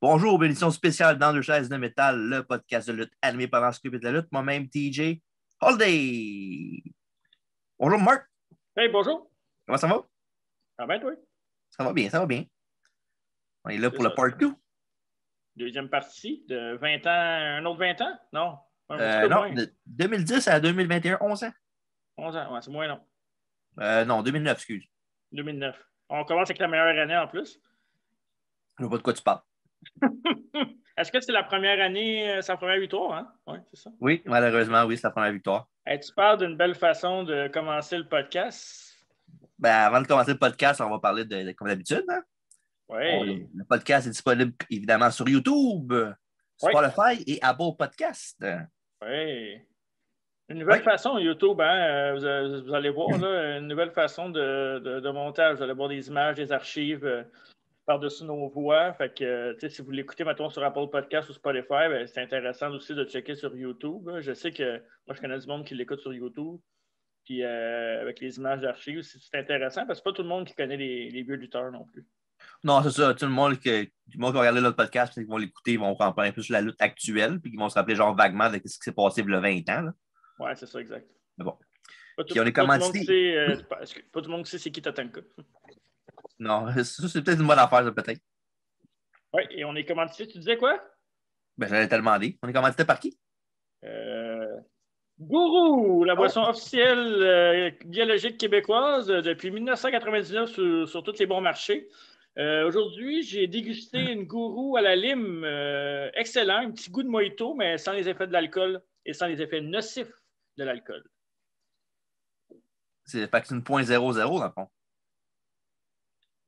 Bonjour, bénédiction spéciale dans deux chaises de métal, le podcast de lutte animé par l'Encyclopédie de la lutte, moi-même TJ Holiday. Bonjour Marc, Hey, bonjour. comment ça va? Ah ben, toi? Ça va bien, ça va bien. On est là C'est pour le ça. part 2. Deuxième partie de 20 ans, un autre 20 ans? Non, un petit peu Non, moins. de 2010 à 2021, 11 ans. 11 ans, ouais, c'est moins long. Non, 2009, excuse. 2009. On commence avec la meilleure année en plus. Je vois pas de quoi tu parles. Est-ce que c'est la première année, sa première victoire, hein? Oui, c'est ça. Oui, malheureusement, oui, c'est la première victoire. Hey, tu parles d'une belle façon de commencer le podcast. Ben, avant de commencer le podcast, on va parler comme d'habitude. Hein? Oui. Le podcast est disponible évidemment sur YouTube, Oui. Spotify et Apple Podcast. Oui. Une Oui. nouvelle façon, YouTube, hein? Vous allez voir, là, une nouvelle façon de montage. Vous allez voir des images, des archives par-dessus nos voix. Fait que, si vous l'écoutez, mettons, sur Apple Podcast ou Spotify, ben, c'est intéressant aussi de checker sur YouTube. Là. Je sais que moi, je connais du monde qui l'écoute sur YouTube. Puis avec les images d'archives, c'est intéressant parce que c'est pas tout le monde qui connaît les vieux lutteurs non plus. Non, c'est ça. Tout le monde qui va regarder notre podcast, ils vont l'écouter, ils vont comprendre un peu sur la lutte actuelle, puis ils vont se rappeler genre vaguement de ce qui s'est passé il y a 20 ans. Là. Ouais, c'est ça, exact. Mais bon. Pas Puis on est tout le monde commandité. sait, pas tout le monde sait c'est qui Tatanka. Non, ça, c'est peut-être une bonne affaire, ça, peut-être. Oui, et on est commandité, tu disais quoi? Ben, j'allais te demander. On est commandité par qui? Gourou, la Oh! boisson officielle biologique québécoise depuis 1999 sur tous les bons marchés. Aujourd'hui, j'ai dégusté une gourou à la lime excellent, un petit goût de mojito, mais sans les effets de l'alcool et sans les effets nocifs de l'alcool. C'est fait que c'est une .00 dans le fond.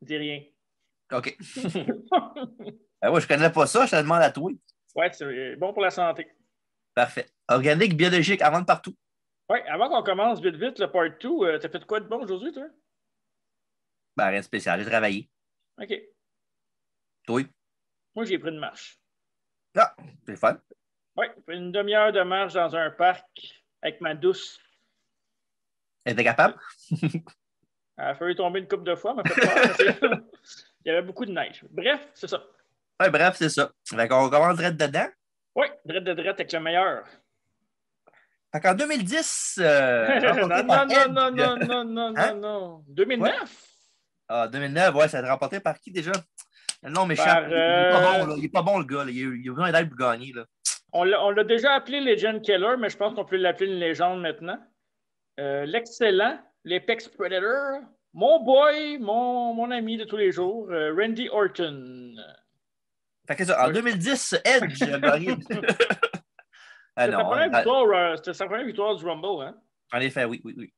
Dis rien. OK. Ben, ouais, je connais pas ça, je te demande à toi. Ouais, c'est bon pour la santé. Parfait. Organique, biologique, avant de partout. Oui, avant qu'on commence vite, le part 2, t'as fait quoi de bon aujourd'hui, toi? Ben, rien de spécial, j'ai travaillé. OK. Toi? Moi, j'ai pris une marche. Ah, c'est fun. Oui, une demi-heure de marche dans un parc avec ma douce. T'es capable? Elle a failli tomber une couple de fois, m'a fait peur parce qu'il y avait beaucoup de neige. Bref, c'est ça. Ouais, bref, c'est ça. Fait qu'on commence direct dedans. Oui, drette de drette avec le meilleur. Fait qu'en 2010, remporté non, par non, non, Edge. non, non, non, non, Hein? non, non. Ouais. 2009? Ah, 2009, ouais, ça a été remporté par qui déjà? Le nom m'échappe. Par, Il est pas bon, là. Il est pas bon, le gars. Là. Il a besoin d'aide pour gagner. Là. on l'a déjà appelé Legend Killer, mais je pense qu'on peut l'appeler une légende maintenant. L'excellent, l'Apex Predator, mon boy, mon ami de tous les jours, Randy Orton. Fait que ça, en 2010, Edge a gagné. Ah C'était non, sa première victoire du Rumble, hein? en effet, oui, oui, oui.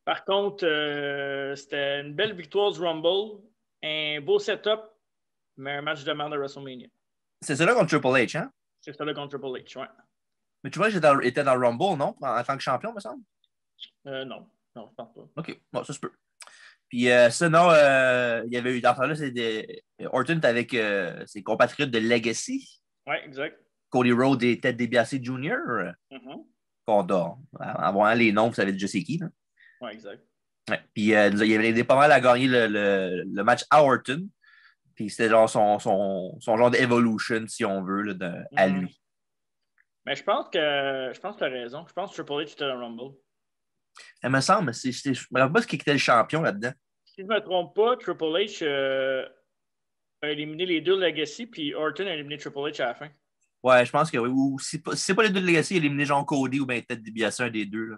Par contre, c'était une belle victoire du Rumble, un beau setup, mais un match de merde à WrestleMania. C'est ça là contre Triple H, hein? C'est ça le contre Triple H, ouais. Mais tu vois, était dans le Rumble, non? En tant que champion, me semble? Non, je pense pas. OK, bon, ça se peut. Puis sinon, il y avait eu, dans ce là Orton était avec ses compatriotes de Legacy. Ouais, exact. Cody Rhodes et Ted DiBiase Jr. Mm-hmm. Qu'on dort. En voyant les noms, vous savez déjà c'est qui. Là. Ouais, exact. Ouais. Puis il avait aidé pas mal à gagner le match à Orton. Puis c'était genre son genre d'evolution, si on veut, là, à lui. Mais je pense que tu as raison. Je pense que Triple H était dans le Rumble. Elle me semble, je ne me rappelle pas qui était le champion là-dedans. Si je ne me trompe pas, Triple H a éliminé les deux Legacy, puis Orton a éliminé Triple H à la fin. Ouais, je pense que oui. Ou si c'est pas les deux de Legacy, il a éliminé Jean Cody ou bien peut-être DiBiase, un des deux. Là.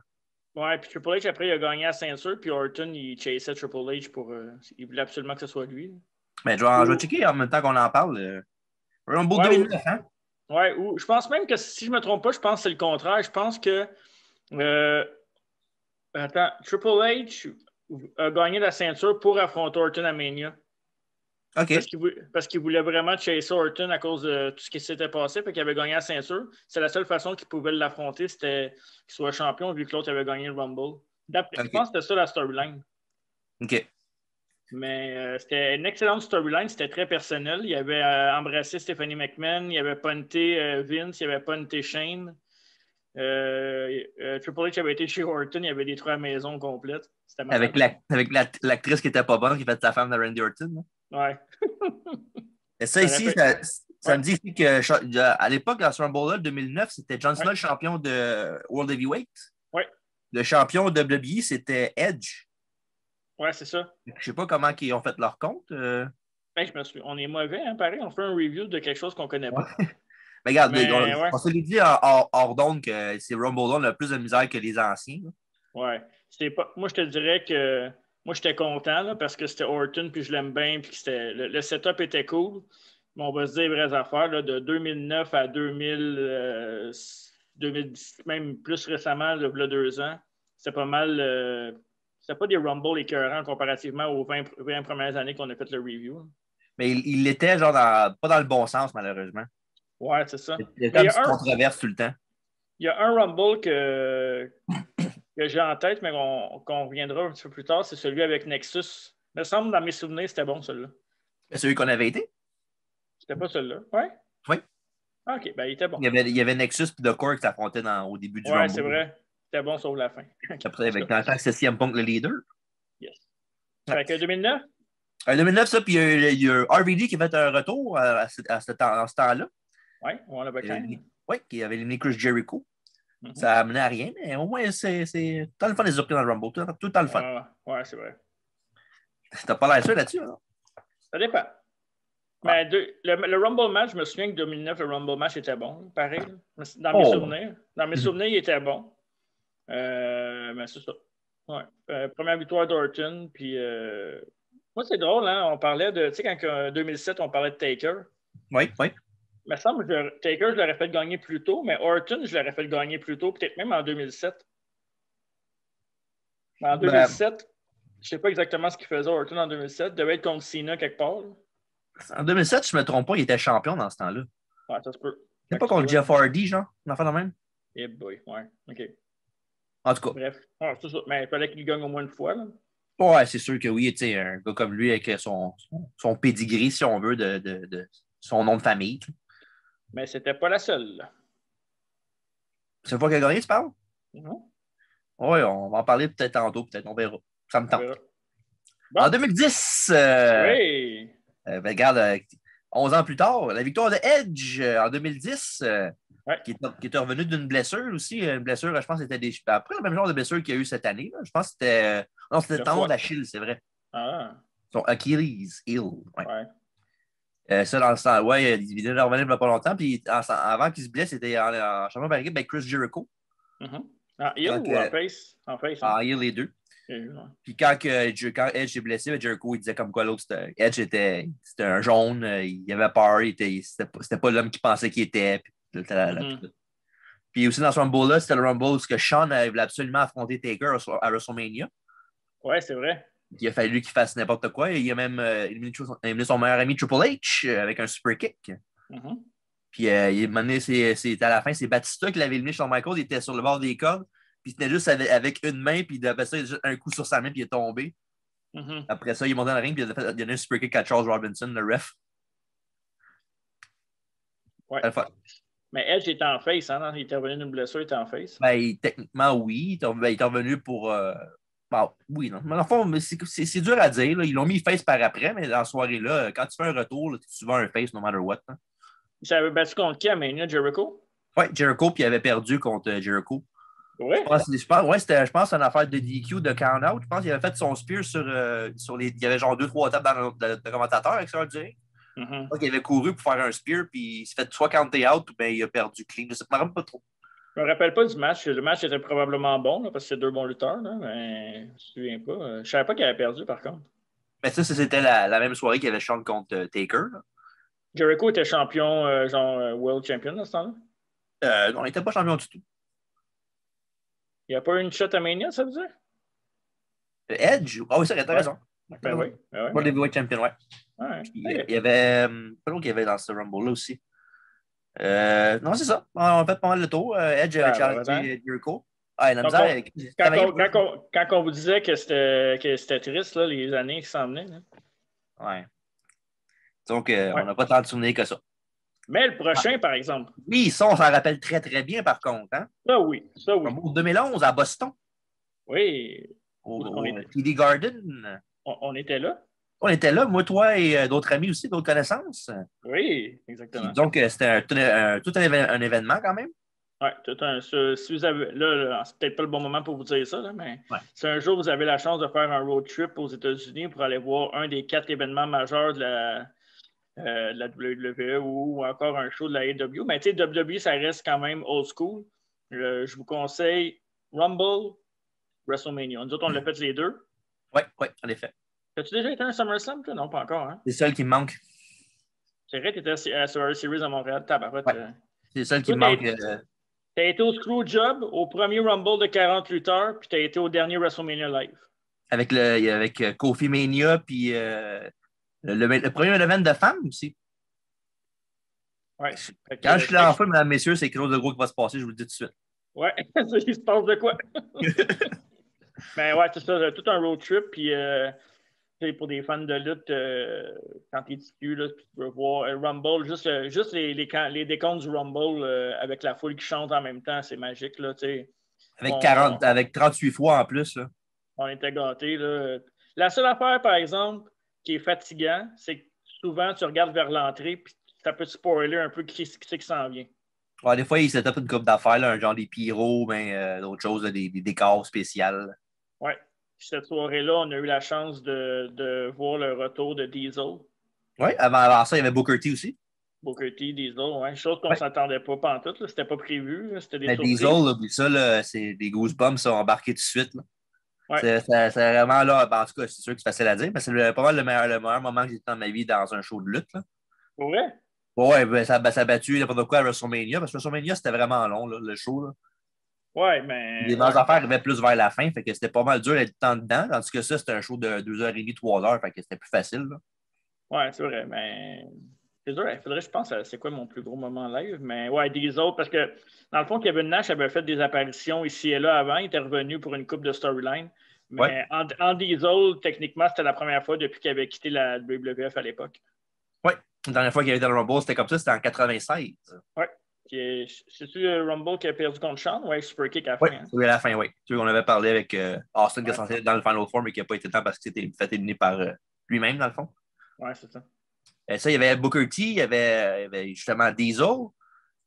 Ouais, puis Triple H, après, il a gagné la ceinture, puis Orton, il chassait Triple H pour. Il voulait absolument que ce soit lui. Mais je vais checker en même temps qu'on en parle. Rumble Ouais, 2009, hein? Ouais, ou je pense même que si je ne me trompe pas, je pense que c'est le contraire. Je pense que. Attends, Triple H a gagné la ceinture pour affronter Orton à Mania. OK. Parce qu'il voulait vraiment chasser Orton à cause de tout ce qui s'était passé, puis qu'il avait gagné la ceinture. C'est la seule façon qu'il pouvait l'affronter, c'était qu'il soit champion, vu que l'autre avait gagné le Rumble. Je pense que c'était ça la storyline. OK. Mais c'était une excellente storyline, c'était très personnel. Il avait embrassé Stephanie McMahon, il avait punté Vince, il avait punté Shane. Triple H avait été chez Orton, il avait détruit la maison complète. Avec l'actrice qui était pas bonne, qui fait sa femme de Randy Orton. Là. Ouais. Et ça ici, ça me dit ici que à l'époque, dans ce Rumble-là, 2009, c'était John Cena le champion de World Heavyweight. Oui. Le champion de WWE, c'était Edge. Oui, c'est ça. Je ne sais pas comment ils ont fait leur compte. Ben, on est mauvais, hein, pareil. On fait un review de quelque chose qu'on ne connaît pas. Mais regarde, Mais, on se l'est dit hors d'onde que ces Rumble-là ont le plus de misère que les anciens. Oui. Moi, je te dirais que moi, j'étais content là, parce que c'était Orton, puis je l'aime bien, puis le setup était cool. Mais on va se dire les vraies affaires. Là, de 2009 à 2010, même plus récemment, il y a 2 ans, c'était pas mal. C'était pas des Rumble écœurants comparativement aux 20 premières années qu'on a fait le review. Mais il était genre pas dans le bon sens, malheureusement. Ouais, c'est ça. Il y a comme une controverse tout le temps. Il y a un Rumble que j'ai en tête, mais qu'on reviendra un petit peu plus tard, c'est celui avec Nexus. Il me semble, dans mes souvenirs, c'était bon, celui-là. C'est celui qu'on avait été? C'était pas celui-là, ouais? Oui. Ah, OK, ben il était bon. Il y avait Nexus et The Core qui s'affrontaient au début du Rumble. Ouais, c'est vrai. C'était bon, sauf la fin. Après, dans le temps que c'était CM Punk le leader. Yes. Fait que 2009? 2009, ça, puis il y a RVD qui a fait un retour à ce temps-là. Oui, on l'avait quand même. Oui, qui avait éliminé Chris Jericho. Ça a amené à rien, mais au moins, c'est tant le fun des surprises dans le Rumble. Tout le temps le fun. Ouais, c'est vrai. T'as pas l'air sûr là-dessus, hein? Ça dépend. Mais le Rumble match, je me souviens que 2009, le Rumble match était bon, pareil. Dans mes souvenirs. Dans mes souvenirs, il était bon. Mais c'est ça. Ouais. Première victoire d'Orton, puis... Moi, c'est drôle, hein? On parlait de... Tu sais, quand en 2007, on parlait de Taker. Oui, oui. Il me semble que Taker, je l'aurais fait gagner plus tôt, mais Orton, je l'aurais fait gagner plus tôt, peut-être même en 2007. En 2007, je ne sais pas exactement ce qu'il faisait Orton en 2007. Il devait être contre Cena quelque part. En 2007, je ne me trompe pas, il était champion dans ce temps-là. Ouais, ça se peut. C'est pas contre Jeff Hardy, genre? On a fait la même? Eh boy, ouais. OK. En tout cas. Bref. Ouais, c'est ça. Mais il fallait qu'il gagne au moins une fois, là. Ouais, c'est sûr que oui, tu sais, un gars comme lui avec son pedigree, si on veut, de son nom de famille. Mais c'était pas la seule. C'est une fois qu'il a gagné, tu parles? Non. Oui, on va en parler peut-être tantôt, peut-être, on verra. Ça me tente. Bon. En 2010, oui. Regarde, 11 ans plus tard, la victoire de Edge en 2010, qui est revenu d'une blessure aussi. Une blessure, je pense que c'était après le même genre de blessure qu'il y a eu cette année. Là. Je pense que c'était. Non, c'était le tendon d'Achille, c'est vrai. Ah. Son Achilles heel. Ouais. Ça, dans le temps, ouais, il venait de revenir il n'y a pas longtemps. Puis avant qu'il se blesse, c'était en champion par équipe avec Chris Jericho. En heel ou en face? En face. En heel, les deux. Puis quand Edge est blessé, Jericho, il disait comme quoi l'autre, Edge c'était un jaune, il avait peur, c'était pas l'homme qu'il pensait qu'il était. Puis aussi dans ce Rumble-là, c'était le Rumble où Shawn voulait absolument affronter Taker à WrestleMania. Ouais, c'est vrai. Il a fallu qu'il fasse n'importe quoi. Il a même éliminé son meilleur ami Triple H avec un super kick. Puis c'était à la fin, c'est Batista qui l'avait éliminé sur Michael. Il était sur le bord des cordes. Puis il tenait juste avec une main. Puis après ça, il a juste un coup sur sa main. Puis il est tombé. Après ça, il est monté dans le ring. Puis il a donné un super kick à Charles Robinson, le ref. Ouais. Mais Edge était en face, hein? Il était revenu d'une blessure, il était en face. Ben, techniquement, oui. Il est revenu pour. Bon, oui, non. Mais en fond, c'est dur à dire. Là. Ils l'ont mis face par après, mais dans la soirée-là, quand tu fais un retour, tu vas un face no matter what. Hein. Il avait battu contre qui à Mania, Jericho? Oui, Jericho, puis il avait perdu contre Jericho. Oui? Je pense que c'est une affaire de DQ, de count-out. Je pense qu'il avait fait son spear sur les. Il y avait genre 2-3 tapes dans le commentateur avec ça, je dirais. Je pense qu'il avait couru pour faire un spear, puis il s'est fait soit counter out, ou bien il a perdu clean. Je ne me rappelle pas trop. Je me rappelle pas du match. Le match était probablement bon, là, parce que c'est 2 bons lutteurs, là, mais je me souviens pas. Je ne savais pas qu'il avait perdu, par contre. Mais ça, c'était la même soirée qu'il y avait Shawn contre Taker. Là. Jericho était champion, World Champion à ce temps-là? Non, il n'était pas champion du tout. Il n'y a pas eu une shot à Mania, ça veut dire? Edge? Ah oui, ça, t'as raison. Ben oui. World Heavyweight Champion, ouais. Il y avait. Pas l'autre qu'il y avait dans ce Rumble-là aussi. Non, c'est ça. On a fait pas mal le tour. Edge avait challengé Jericho. Ah, la misère. Quand on vous disait que c'était triste, là, les années qui s'en venaient. Là. Ouais. Donc, on n'a pas tant de souvenirs que ça. Mais le prochain, par exemple. Oui, ça, on s'en rappelle très, très bien, par contre. Hein? Ça, oui. En 2011, à Boston. Oui. Au TD Garden. On était là. On était là, moi, toi et d'autres amis aussi, d'autres connaissances. Oui, exactement. Donc, c'était tout un événement quand même. Oui, si vous avez, là, c'est peut-être pas le bon moment pour vous dire ça, là, mais Ouais. si un jour vous avez la chance de faire un road trip aux États-Unis pour aller voir un des 4 événements majeurs de la WWE ou encore un show de la AEW, mais tu sais, WWE, ça reste quand même old school. Je vous conseille Rumble, WrestleMania. Nous autres, on l'a fait les deux. Oui, en effet. As-tu déjà été à un SummerSlam, toi? Non, pas encore, hein? C'est celle qui me manque. C'est vrai, tu étais à Survivor Series à Montréal. Tabarouette. Ouais. C'est celle qui Toi, me manque. t'as été au Screwjob, au premier Rumble de 48 heures, puis t'as été au dernier WrestleMania Live. Avec Kofi Mania, puis le premier événement de femmes aussi. Ouais. Quand je suis là en feu, mesdames, messieurs, c'est quelque chose de gros qui va se passer, je vous le dis tout de suite. Ouais, il se passe de quoi? Mais ouais, c'est ça, tout un road trip, puis pour des fans de lutte, quand t'es dessus, là, tu peux voir Rumble, juste les décomptes du Rumble avec la foule qui chante en même temps, c'est magique, là, tu sais. Avec 38 fois en plus. Là. On était gâtés, là. La seule affaire, par exemple, qui est fatigant, c'est que souvent, tu regardes vers l'entrée, puis ça peut te spoiler un peu qui c'est qui s'en vient. Ouais, des fois, ils set up une coupe d'affaires, là, un genre des pyros, d'autres choses, des décors spéciaux. Ouais. Cette soirée-là, on a eu la chance de voir le retour de Diesel. Oui, avant ça, il y avait Booker T aussi. Booker T, Diesel, ouais. Chose qu'on ne s'attendait pas pantoute, c'était pas prévu, c'était des surprises. Diesel, là, ça, là, c'est des goosebumps, ça, embarqués tout de suite. Là. Ouais. C'est vraiment là, en tout cas, c'est sûr que c'est facile à dire, mais c'est pas mal le meilleur moment que j'ai été dans ma vie dans un show de lutte. Là. Pour vrai? Ouais, ben, ça a battu n'importe quoi à WrestleMania, parce que WrestleMania, c'était vraiment long, là, le show. Là. Ouais, mais. Les meilleures affaires arrivaient plus vers la fin, fait que c'était pas mal dur d'être temps dedans, tandis que ça, c'était un show de 2h30, 3h, fait que c'était plus facile. Là. Ouais, c'est vrai, mais. C'est dur, il faudrait, je pense, c'est quoi mon plus gros moment live, mais ouais, des autres, parce que dans le fond, Kevin Nash avait fait des apparitions ici et là avant, il était revenu pour une coupe de storyline, mais en Diesel, techniquement, c'était la première fois depuis qu'il avait quitté la WWF à l'époque. Oui, la dernière fois qu'il y avait dans le Rumble, c'était comme ça, c'était en 96. Oui. C'est-tu le Rumble qui a perdu contre Sean ou Super Kick à la fin? Hein? Oui, à la fin, oui. Tu vois, on avait parlé avec Austin qui est censé être dans le Final Four, mais qui n'a pas été temps parce qu'il s'était fait éliminer par lui-même, dans le fond. Oui, c'est ça. Ça, il y avait Booker T, il y avait justement Diesel.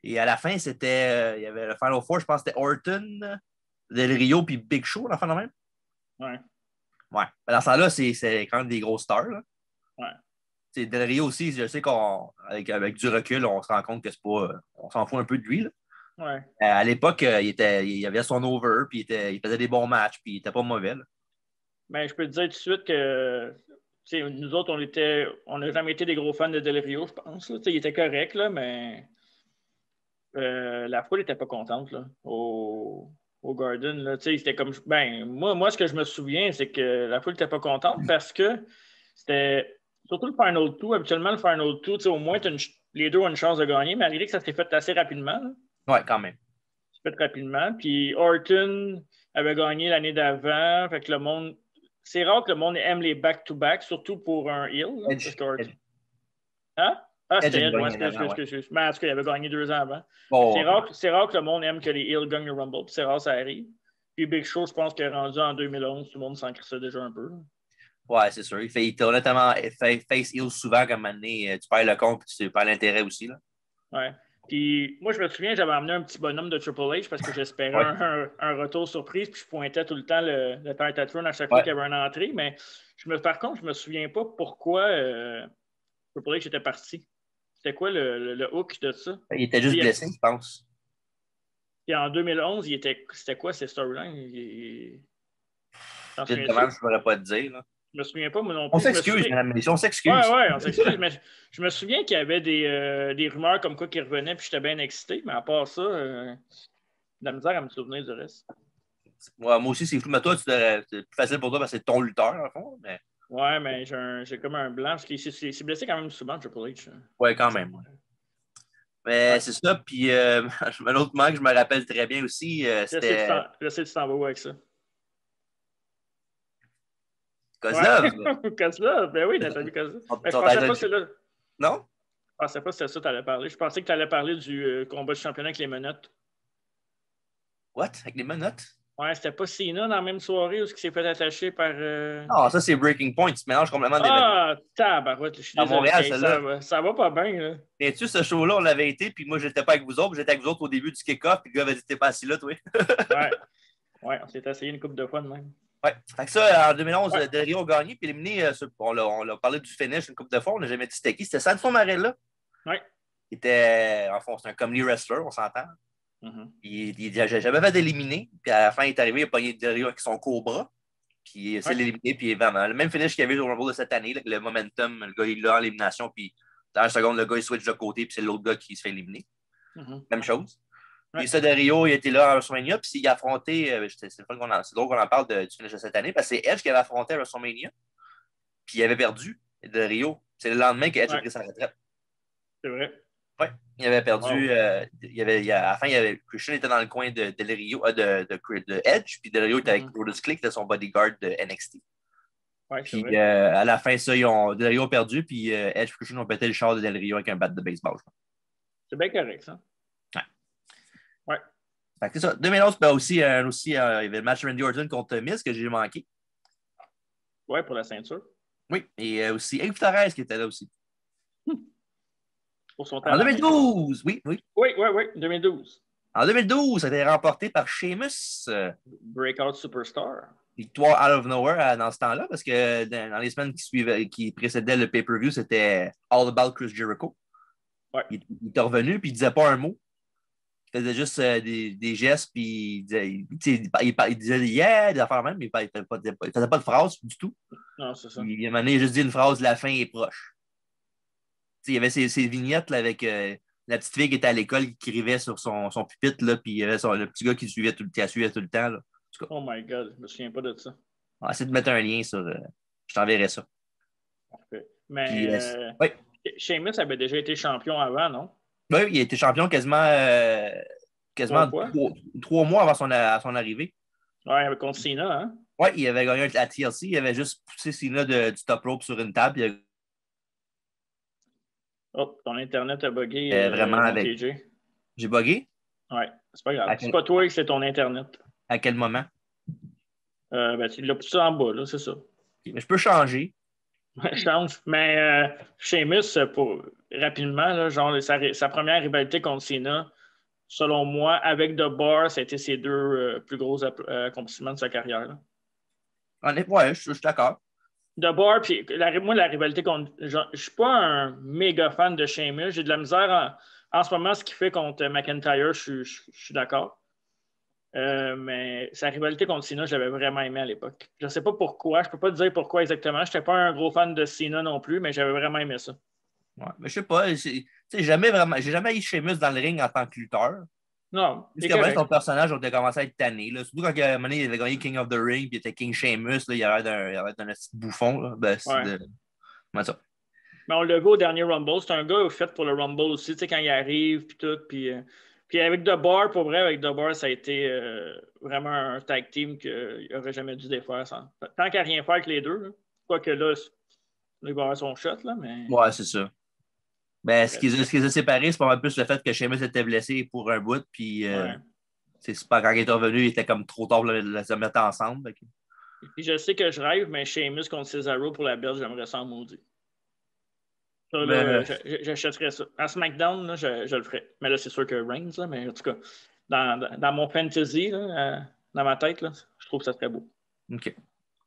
Et à la fin, il y avait le Final Four, je pense que c'était Orton, Del Rio, puis Big Show, la fin de même. Ouais. Ouais. Dans ce temps-là, c'est quand même des grosses stars. Là. Ouais. C'est Del Rio aussi, je sais qu'avec du recul, on se rend compte que c'est pas. On s'en fout un peu de lui. Là. Ouais. À l'époque, il avait son over, puis il faisait des bons matchs, puis il était pas mauvais. Là. Ben, je peux te dire tout de suite que nous autres, on n'a jamais été des gros fans de Del Rio, je pense. Là. Il était correct, là, mais la foule n'était pas contente là, au Garden. Là. C'était comme. Ben, moi, ce que je me souviens, c'est que la foule n'était pas contente parce que c'était. Surtout le Final 2. Habituellement, le Final 2, au moins, les deux ont une chance de gagner, malgré que ça s'est fait assez rapidement. Oui, quand même. Ça s'est fait rapidement. Puis Orton avait gagné l'année d'avant. Fait que le monde. C'est rare que le monde aime les back-to-back, surtout pour un heel. Hein? Ah, c'était Edge, excuse. Mais en tout cas, il avait gagné 2 ans avant. C'est rare que le monde aime que les Hills gagnent le Rumble, puis c'est rare que ça arrive. Puis Big Show, je pense qu'il est rendu en 2011, tout le monde s'en crissait déjà un peu. Ouais, c'est sûr. Il était honnêtement face heel souvent comme année. Tu perds le compte, puis tu perds l'intérêt aussi. Là. Ouais. Puis moi, je me souviens, j'avais amené un petit bonhomme de Triple H parce que j'espérais un retour surprise, puis je pointais tout le temps le Titatron à chaque fois qu'il y avait une entrée. Mais par contre, je me souviens pas pourquoi Triple H était parti. C'était quoi le hook de ça? Il était juste blessé, je pense. Puis en 2011, c'était quoi ces storylines? Je ne pourrais pas te dire. Là. Je me souviens pas, moi non plus. On s'excuse, madame Mélicie, on s'excuse. Ouais, on s'excuse. Mais je me souviens qu'il y avait des rumeurs comme quoi qui revenaient, puis j'étais bien excité. Mais à part ça, la misère à me souvenir du reste. Ouais, moi aussi, c'est flou. Mais toi, c'est plus facile pour toi parce que c'est ton lutteur, en fond. Mais... Ouais, mais j'ai comme un blanc. Parce qu'il s'est blessé quand même souvent, Triple H. Ouais, quand même. Ouais. Mais c'est ça. Puis, un autre moment que je me rappelle très bien aussi, c'était... Je sais que tu t'en vas où avec ça. Kozlov. Kozlov, ben oui, Nathalie Kozlov. Je pensais pas que c'était là. Non? Je pensais pas que c'était ça que tu allais parler. Je pensais que tu allais parler du combat de championnat avec les menottes. What? Avec les menottes? Ouais, c'était pas Cena dans la même soirée où il s'est fait attacher par. Non, ça, c'est Breaking Point. Tu mélanges complètement d'événements. Ah, tabarouette, je suis À désolé. Montréal, Hey, celle-là. ça va pas bien, là. Viens-tu, ce show-là, on l'avait été, puis moi, j'étais pas avec vous autres. J'étais avec vous autres au début du kick-off, puis le gars avait dit, t'es pas assis là, toi. Ouais. Ouais, on s'est essayé une couple de fois de même. Ouais. Fait que ça, en 2011, Ouais. Del Rio a gagné, puis éliminé, on l'a parlé du finish une couple de fois, on n'a jamais dit c'était qui. C'était Sanson Marella. Ouais. Il était, en fond, c'est un comedy wrestler, on s'entend. Mm-hmm. Il j'ai jamais fait d'éliminer. Puis à la fin, il est arrivé, il a pogné Del Rio avec son cobra. Puis il a essayé de l'éliminer. Puis vraiment, le même finish qu'il y avait au Rumble de cette année, là, le momentum, le gars, il l'a en élimination. Puis dans une seconde, le gars, il switch de côté. Puis c'est l'autre gars qui se fait éliminer. Mm-hmm. Même chose. Ouais. Puis ça, Del Rio, il était là à WrestleMania. Puis il a affronté, c'est drôle qu'on en parle du finish de cette année. Parce que c'est Edge qui avait affronté à WrestleMania. Puis il avait perdu, Del Rio. C'est le lendemain qu'Edge a pris sa retraite. C'est vrai. Oui, il avait perdu. Wow. À la fin, Christian était dans le coin de Del Rio, de Edge, puis Del Rio était avec Brodus Clay, qui était son bodyguard de NXT. Ouais, puis à la fin, Del Rio a perdu, puis Edge et Christian ont pété le char de Del Rio avec un bat de baseball. C'est bien correct, ça. Ouais. Fait que c'est ça. 2011, ben aussi, il y avait le match Randy Orton contre Miz que j'ai manqué. Ouais, pour la ceinture. Oui, et aussi Eve Torres qui était là aussi. Pour son talent. En 2012, oui. Oui, 2012. En 2012, ça a été remporté par Sheamus. Breakout Superstar. Victoire out of nowhere dans ce temps-là, parce que dans les semaines qui précédaient le pay-per-view, c'était All About Chris Jericho. Ouais. Il était revenu, puis il disait pas un mot. Il faisait juste des gestes, puis il disait yeah, des affaires même, mais il faisait pas de phrase du tout. Non, c'est ça. Il m'a juste dit une phrase, la fin est proche. Il y avait ces vignettes là, avec la petite fille qui était à l'école, qui écrivait sur son pupitre, là, puis il y avait le petit gars qui suivait tout le temps. Là. Oh my God, je me souviens pas de ça. On va essayer de mettre un lien sur. Je t'enverrai ça. Parfait. Mais oui. Sheamus avait déjà été champion avant, non? Oui, il a été champion quasiment 3 mois avant son arrivée. Oui, contre Cena, hein? Oui, il avait gagné la TLC. Il avait juste poussé Cena du top rope sur une table. Oh, ton Internet a bugué. Vraiment avec. TJ. J'ai bugué? Oui, c'est pas grave. C'est pas toi que c'est ton Internet. À quel moment? Tu l'as poussé en bas, là, c'est ça. Mais je peux changer. Change. Mais Sheamus, rapidement, là, genre sa première rivalité contre Cena, selon moi, avec The Bar, ça a été ses deux plus gros accomplissements de sa carrière. Ouais, je suis d'accord. The Bar, puis moi, la rivalité contre. Je ne suis pas un méga fan de Sheamus. J'ai de la misère en ce moment, ce qu'il fait contre McIntyre, je suis d'accord. Mais sa rivalité contre Cena, je l'avais vraiment aimé à l'époque. Je ne sais pas pourquoi, je ne peux pas te dire pourquoi exactement. Je n'étais pas un gros fan de Cena non plus, mais j'avais vraiment aimé ça. Ouais, mais je sais pas, j'ai jamais eu Sheamus dans le ring en tant que lutteur. Non. Jusqu'à son personnage a commencé à être tanné. Là. Surtout quand il avait gagné King of the Ring, puis il était King Sheamus, là, il avait l'air d'un petit bouffon. Là. Ben, ouais. Ça. Mais on l'a vu au dernier Rumble. C'est un gars fait pour le Rumble aussi, tu sais, quand il arrive, puis tout. Puis avec The Bar, pour vrai, avec The Bar, ça a été vraiment un tag team qu'il n'aurait jamais dû défaire. Tant qu'à rien faire avec les deux. Là. Quoique là, il va avoir son shot, là, mais... Ouais, c'est ça. Ben, ce qui les a séparés, c'est pas mal plus le fait que Sheamus était blessé pour un bout, puis c'est pas quand il est revenu, il était comme trop tard pour se mettre ensemble. Okay. Puis je sais que je rêve, mais Sheamus contre Cesaro pour la belle, j'aimerais ça en maudit. Ça, là, j'achèterais ça. À SmackDown, là, je le ferais. Mais là, c'est sûr que Reigns, là, mais en tout cas, dans mon fantasy, là, dans ma tête, là, je trouve que ça serait beau. OK.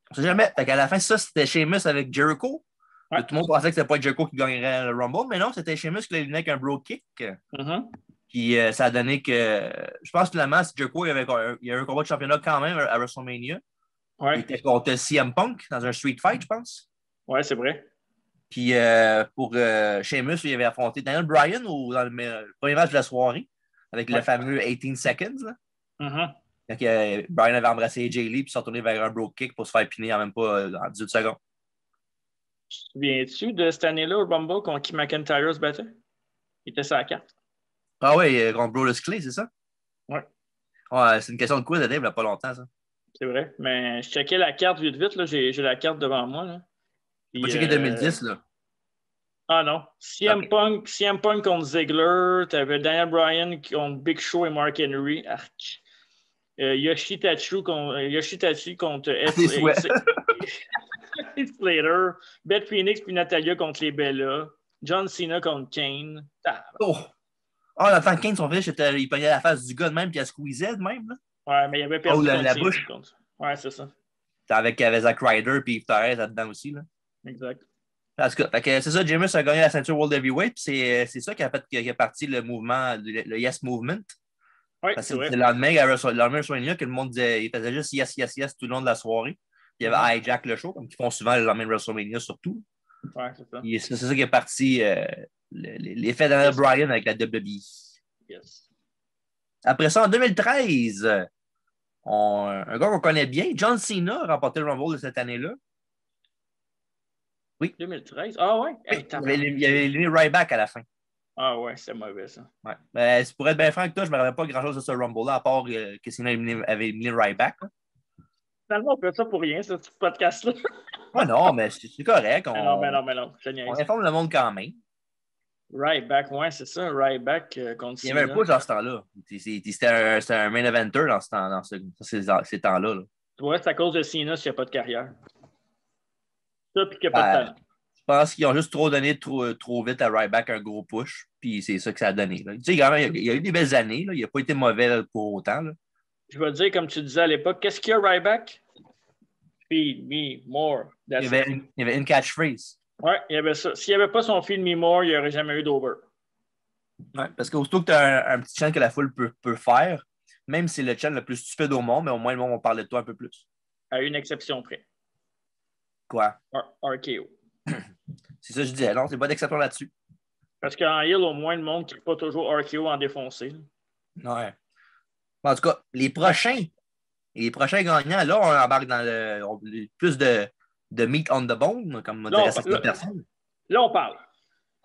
On sait jamais. Fait qu'à la fin, ça, c'était Sheamus avec Jericho. Ouais. Tout le monde pensait que c'était pas Jericho qui gagnerait le Rumble, mais non, c'était Sheamus qui l'éliminé avec un bro kick. Puis ça a donné que. Je pense finalement, Jericho, il y a eu un combat de championnat quand même à WrestleMania. Ouais. Il était contre CM Punk dans un street fight, je pense. Ouais, c'est vrai. Puis pour Sheamus, il avait affronté Daniel Bryan dans le premier match de la soirée avec le fameux 18 seconds. Là. Donc, Bryan avait embrassé AJ Lee puis s'est retourné vers un bro kick pour se faire piner en même pas en 18 secondes. Tu te souviens-tu de cette année-là au Rumble contre qui McIntyre se battait? Il était sur la carte. Ah oui, contre Brodus Clay, c'est ça? Ouais. Ouais, c'est une question de quiz de Dave, il n'y a pas longtemps, ça. C'est vrai. Mais je checkais la carte vite, là. J'ai la carte devant moi. Là. Tu pas checké 2010, là? Ah non. CM Punk contre Ziggler. Tu avais Daniel Bryan contre Big Show et Mark Henry. Arc. Yoshitachi contre Heath Slater, Beth Phoenix puis Natalia contre les Bella, John Cena contre Kane. Attends, Kane, son finish, il pognait la face du gars de même puis il a squeezé de même. Là. Ouais, mais il avait perdu la bouche. Ouais, c'est ça. Avec Zack Ryder puis Yves Torres là-dedans aussi. Là. Exact. Parce que, c'est ça, James a gagné la ceinture World Heavyweight, puis c'est ça qui a parti le mouvement, le Yes Movement. Oui, c'est vrai. C'est le lendemain à WrestleMania que le monde disait, il faisait juste yes, yes, yes tout le long de la soirée. Il y avait hijack le show, comme ils font souvent le lendemain de WrestleMania surtout. Ouais, c'est ça. Et c'est ça qui est parti l'effet Daniel Bryan avec la WWE. Yes. Après ça, en 2013, un gars qu'on connaît bien, John Cena, a remporté le Rumble de cette année-là. Oui. 2013? Ah ouais? Oui, il y avait éliminé Ryback à la fin. Ah ouais, c'est mauvais ça. Ouais. Pour être bien franc avec toi, je ne me rappelle pas grand-chose de ce Rumble-là, à part que Cena avait éliminé Ryback. Finalement, on fait ça pour rien, ce petit podcast-là. Ouais, non, mais c'est correct. Non. On informe le monde quand même. Ryback, ouais, c'est ça. Ryback contre Cena. Il y avait un push dans ce temps-là. C'était un main eventer dans ces temps-là. Là. Tu vois, c'est à cause de Cena s'il n'y a pas de carrière. Ça, puis qu'il n'y a pas de talent. Je pense qu'ils ont juste trop donné trop vite à Ryback un gros push, puis c'est ça que ça a donné. Là. Tu sais, quand même, il y a eu des belles années. Là. Il n'a pas été mauvais là, pour autant. Là. Je vais te dire, comme tu disais à l'époque, qu'est-ce qu'il y a, Ryback? Feed me more. Il y avait une catchphrase. Ouais, il y avait ça. S'il n'y avait pas son Feed me more, il n'y aurait jamais eu d'over. Ouais, parce qu'aussitôt que tu as un petit chant que la foule peut faire, même si c'est le chant le plus stupide au monde, mais au moins le monde va parler de toi un peu plus. À une exception près. Quoi? RKO. C'est ça que je disais. Non, c'est pas d'exception là-dessus. Parce qu'en Hill, au moins, le monde ne crie pas toujours RKO en défoncé. Ouais. En tout cas, les prochains gagnants, là, on embarque dans plus de meat on the bone, comme dirait certaines personnes. Là, on parle.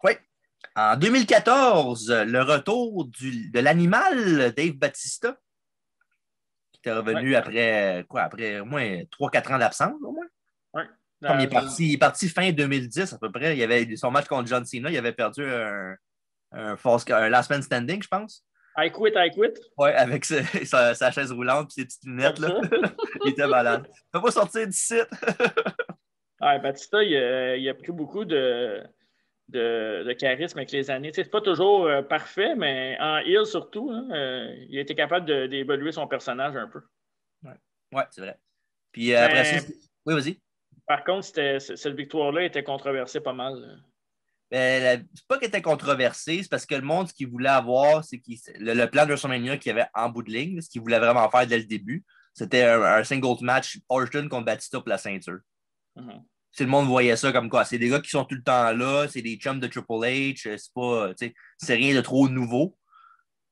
Oui. En 2014, le retour de l'animal Dave Bautista, qui était revenu après au moins 3-4 ans d'absence, au moins. Oui. Comme il est parti fin 2010 à peu près. Il y avait son match contre John Cena, il avait perdu un last man standing, je pense. I quit. Oui, avec sa chaise roulante et ses petites lunettes. Là. Il était malade. Il ne peut pas sortir du site. Batista, il a pris beaucoup de charisme avec les années. C'est pas toujours parfait, mais en heel surtout, il a été capable d'évoluer son personnage un peu. Oui, c'est vrai. Puis après ça, oui, vas-y. Par contre, cette victoire-là était controversée pas mal. C'est pas qu'elle était controversée, c'est parce que le monde, ce qu'il voulait avoir, c'est le plan de WrestleMania qu'il y avait en bout de ligne, ce qu'il voulait vraiment faire dès le début, c'était un singles match Orton contre Batista pour la ceinture. Mm-hmm. Si le monde voyait ça comme quoi, c'est des gars qui sont tout le temps là, c'est des chums de Triple H, c'est rien de trop nouveau.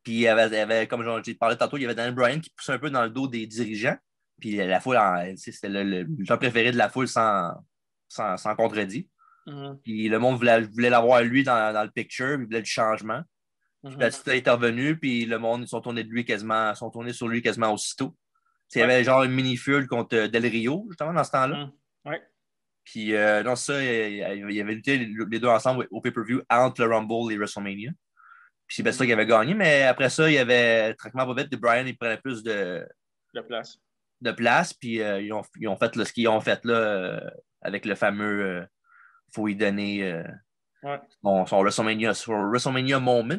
Puis il y avait comme j'ai parlé tantôt, il y avait Daniel Bryan qui poussait un peu dans le dos des dirigeants. Puis la foule, c'était le genre préféré de la foule sans contredit. Mm-hmm. Puis le monde voulait l'avoir lui dans le picture, puis il voulait du changement. Puis Batista est revenu, puis le monde, ils sont tournés sur lui quasiment aussitôt. Il y avait genre une mini-feud contre Del Rio, justement, dans ce temps-là. Ouais. Puis dans ça, il y avait lutté les deux ensemble au pay-per-view entre le Rumble et WrestleMania. Puis c'est Batista qui avait gagné, mais après ça, il y avait tranquillement pas vite de Bryan, il prenait plus de place. Puis ils ont fait ce qu'ils ont fait là avec le fameux faut y donner son WrestleMania moment.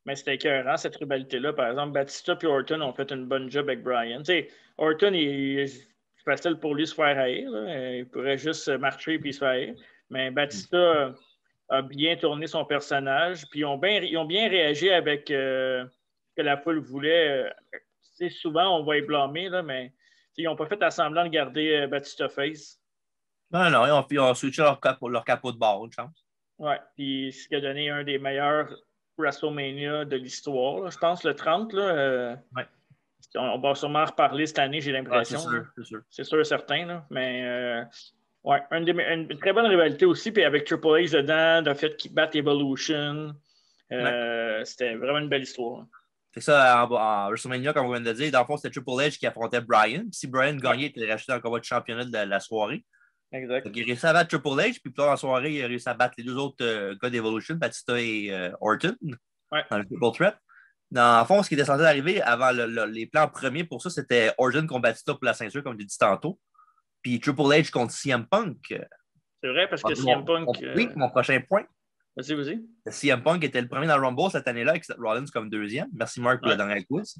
Mais c'était écœurant, cette rivalité-là. Par exemple, Batista et Orton ont fait une bonne job avec Bryan. T'sais, Orton, c'est facile pour lui de se faire haïr. Là. Il pourrait juste marcher et se faire haïr. Mais Batista a bien tourné son personnage. Puis ils ont bien réagi avec ce que la foule voulait. Souvent, on va y blâmer, là, mais ils n'ont pas fait semblant de garder Batista face. Non, ils ont switché leur capot de barre, une chance. Ouais, puis ce qui a donné un des meilleurs WrestleMania de l'histoire, là. Je pense le 30, là. On va sûrement en reparler cette année, j'ai l'impression. C'est sûr. C'est sûr, certain, là. Mais une très bonne rivalité aussi, puis avec Triple H dedans, le fait qu'il batte Evolution. C'était vraiment une belle histoire. C'est ça, en WrestleMania, comme on vient de dire, dans le fond, c'était Triple H qui affrontait Bryan. Puis si Bryan gagnait, il était racheté en combat de championnat de la soirée. Exact. Donc, il a réussi à battre Triple H, puis plus tard dans la soirée, il a réussi à battre les deux autres gars d'Evolution, Batista et Orton, dans le Triple Threat. Dans le fond, ce qui était censé arriver avant les plans premiers pour ça, c'était Orton contre Batista pour la ceinture, comme j'ai dit tantôt. Puis Triple H contre CM Punk. C'est vrai, parce que CM Punk. Oui, mon prochain point. Vas-y, vas-y. CM Punk était le premier dans le Rumble cette année-là, avec Rollins comme deuxième. Merci, Mark, pour la dernière quiz.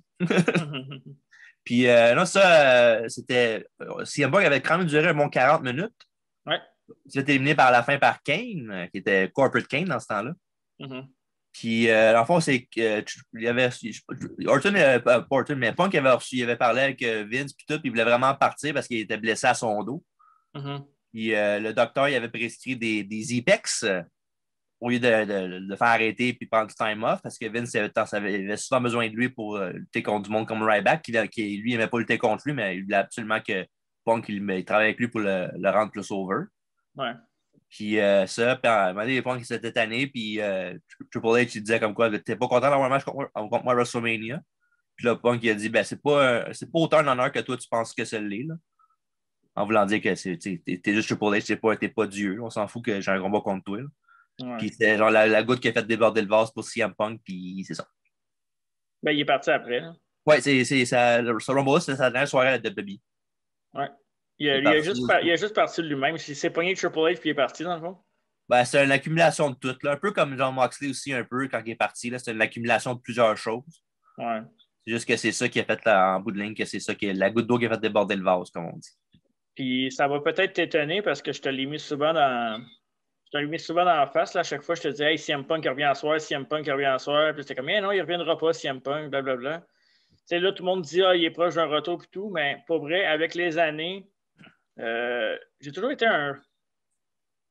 Puis, non, ça, c'était. CM Punk avait quand même duré un bon 40 minutes. Ouais. Il a été éliminé par la fin par Kane, qui était Corporate Kane dans ce temps-là. Puis, dans le fond, c'est qu'il y avait. Orton, pas Orton, mais Punk il avait parlé avec Vince, puis tout, puis il voulait vraiment partir parce qu'il était blessé à son dos. Puis, le docteur, il avait prescrit des Ipex au lieu de le faire arrêter puis prendre du time off parce que Vince avait souvent besoin de lui pour lutter contre du monde comme Ryback, qui lui, n'aimait pas lutter contre lui, mais il voulait absolument que Punk il travaille avec lui pour le rendre plus over. Ouais. Puis ça, puis à un moment donné, Punk il s'était tanné, puis Triple H il disait comme quoi, t'es pas content d'avoir un match contre moi à WrestleMania. Puis là, Punk il a dit, ben c'est pas autant un honneur que toi tu penses que ça l'est, là. En voulant dire que t'es juste Triple H, t'es pas Dieu. On s'en fout que j'ai un combat contre toi. Là. Ouais. Puis c'est genre la goutte qui a fait déborder le vase pour CM Punk, puis c'est ça. Ben, il est parti après. Hein. Ouais, ce Rumble, c'est sa dernière soirée à la WWE. Ouais. Il a juste parti de lui-même. Il s'est pogné Triple H, puis il est parti, dans le fond. Ben, c'est une accumulation de tout. Là. Un peu comme John Moxley aussi, un peu, quand il est parti. C'est une accumulation de plusieurs choses. Ouais. C'est juste que c'est ça qui a fait, en bout de ligne, que c'est ça qui est la goutte d'eau qui a fait déborder le vase, comme on dit. Puis ça va peut-être t'étonner parce que je te l'ai mis souvent dans. Je te l'ai mis souvent dans la face. Là. À chaque fois, je te dis, hey, CM Punk revient à soir, CM Punk revient à soir. Puis c'était comme, non, il ne reviendra pas, CM Punk, blablabla. Tu sais, là, tout le monde dit, il est proche d'un retour et tout. Mais pour vrai, avec les années, j'ai toujours été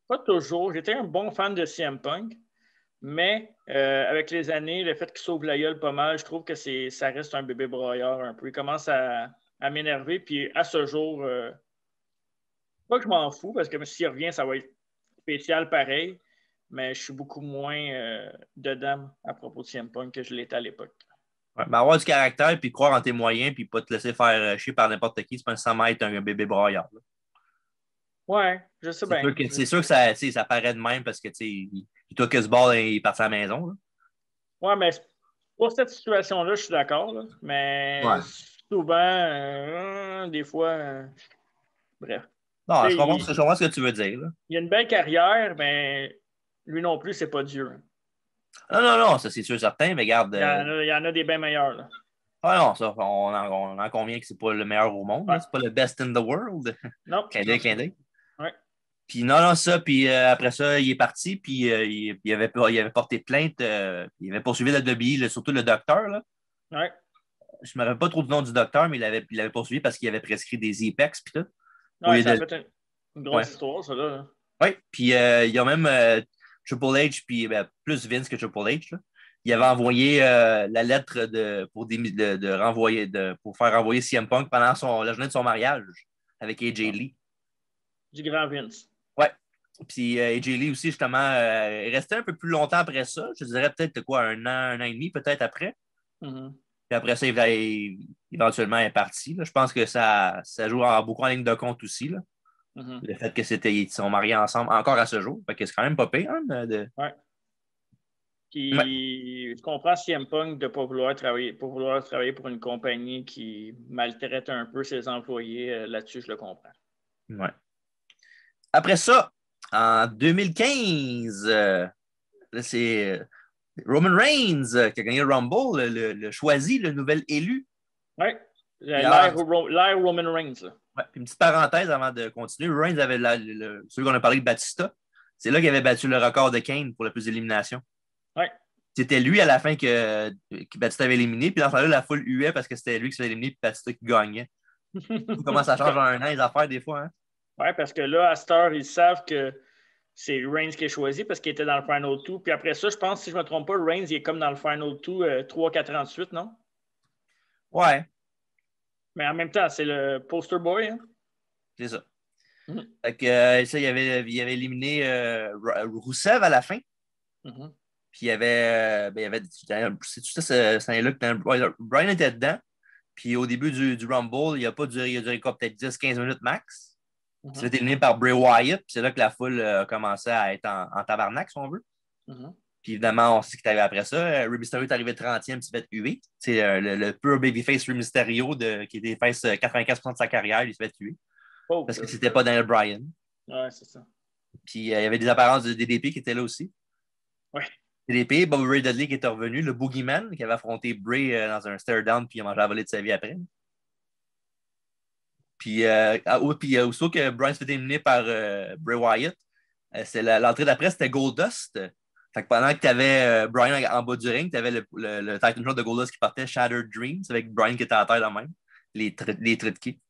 pas toujours, j'étais un bon fan de CM Punk. Mais avec les années, le fait qu'il sauve la gueule pas mal, je trouve que ça reste un bébé broyeur un peu. Il commence à m'énerver. Puis à ce jour, pas que je m'en fous, parce que s'il revient, ça va être spécial pareil. Mais je suis beaucoup moins dedans à propos de CM Punk que je l'étais à l'époque. Ouais, ben avoir du caractère, puis croire en tes moyens, puis pas te laisser faire chier par n'importe qui, c'est pas nécessairement être un bébé broyard. Là. Ouais, je sais bien. C'est sûr que ça paraît de même parce que il took his ball et il est parti à la maison. Là. Ouais, mais pour cette situation-là, je suis d'accord. Là. Mais souvent, des fois, bref. Non, je comprends ce que tu veux dire. Là. Il a une belle carrière, mais lui non plus, c'est pas Dieu. Non, ça c'est sûr certain, mais regarde. Il y en a des bien meilleurs. Là. Ah non, ça, on en convient que c'est pas le meilleur au monde. Ouais. C'est pas le best in the world. Non. Clin d'œil. Ouais. Puis non, ça, puis après ça, il est parti, puis il avait porté plainte, il avait poursuivi la WWE, surtout le docteur. Là. Ouais. Je ne me rappelle pas trop du nom du docteur, mais il avait poursuivi parce qu'il avait prescrit des Ipex, puis tout. Ouais, ça a fait une grosse histoire, ça, là. Oui, puis il y a même Triple H, puis plus Vince que Triple H, là. Il avait envoyé la lettre pour faire renvoyer CM Punk pendant la journée de son mariage avec AJ Lee. Du grand Vince. Ouais. Puis AJ Lee aussi, justement, est resté un peu plus longtemps après ça. Je dirais peut-être un an et demi, peut-être après. Mm-hmm. Puis après ça, éventuellement, il est parti. Là. Je pense que ça joue beaucoup en ligne de compte aussi. Là. Mm-hmm. Le fait qu'ils sont mariés ensemble encore à ce jour. Fait que c'est quand même pas pire. Hein, Ouais. Puis je comprends CM Punk de ne pas vouloir travailler pour une compagnie qui maltraite un peu ses employés. Là-dessus, je le comprends. Ouais. Après ça, en 2015, c'est Roman Reigns qui a gagné le Rumble, le choisi, le nouvel élu. Oui, l'ère Roman Reigns. Ouais, puis une petite parenthèse avant de continuer. Reigns avait celui qu'on a parlé de Batista. C'est là qu'il avait battu le record de Kane pour le plus d'éliminations. Oui. C'était lui à la fin que Batista avait éliminé. Puis dans ce temps-là, la foule huait parce que c'était lui qui s'est éliminé et Batista qui gagnait. Comment ça change en un an les affaires des fois. Hein? Oui, parce que là, à cette heure, ils savent que c'est Reigns qui est choisi parce qu'il était dans le Final 2. Puis après ça, je pense, si je ne me trompe pas, Reigns il est comme dans le Final 2 3-4-38, non? Ouais. Mais en même temps, c'est le poster boy. Hein? C'est ça. Mm-hmm. Fait que, ça, il avait éliminé Rousseff à la fin. Mm-hmm. Puis il y avait c'est tout ça, c'est là que Brian était dedans. Puis au début du Rumble, il a duré quoi, peut-être 10-15 minutes max. Mm-hmm. Il a été éliminé par Bray Wyatt. Puis c'est là que la foule a commencé à être en tabarnak, si on veut. Mm-hmm. Puis évidemment, on sait qu'il est arrivé après ça. Rey Mysterio est arrivé 30e, il s'est fait huer. C'est le pur babyface Rey Mysterio qui était face 95% de sa carrière, il s'est fait tuer. Parce que c'était pas Daniel Bryan. Ouais, c'est ça. Puis il y avait des apparences de DDP qui étaient là aussi. Ouais. DDP, Bobby Ray Dudley qui était revenu, le Boogeyman qui avait affronté Bray dans un stare-down puis il a mangé la volée de sa vie après. Puis aussitôt que Bryan se fait éliminer par Bray Wyatt, l'entrée d'après, c'était Goldust. Fait que pendant que tu avais Bryan en bas du ring, tu avais le title shot de Goldust qui partait Shattered Dreams avec Bryan qui était à terre là même. Les traits de qui.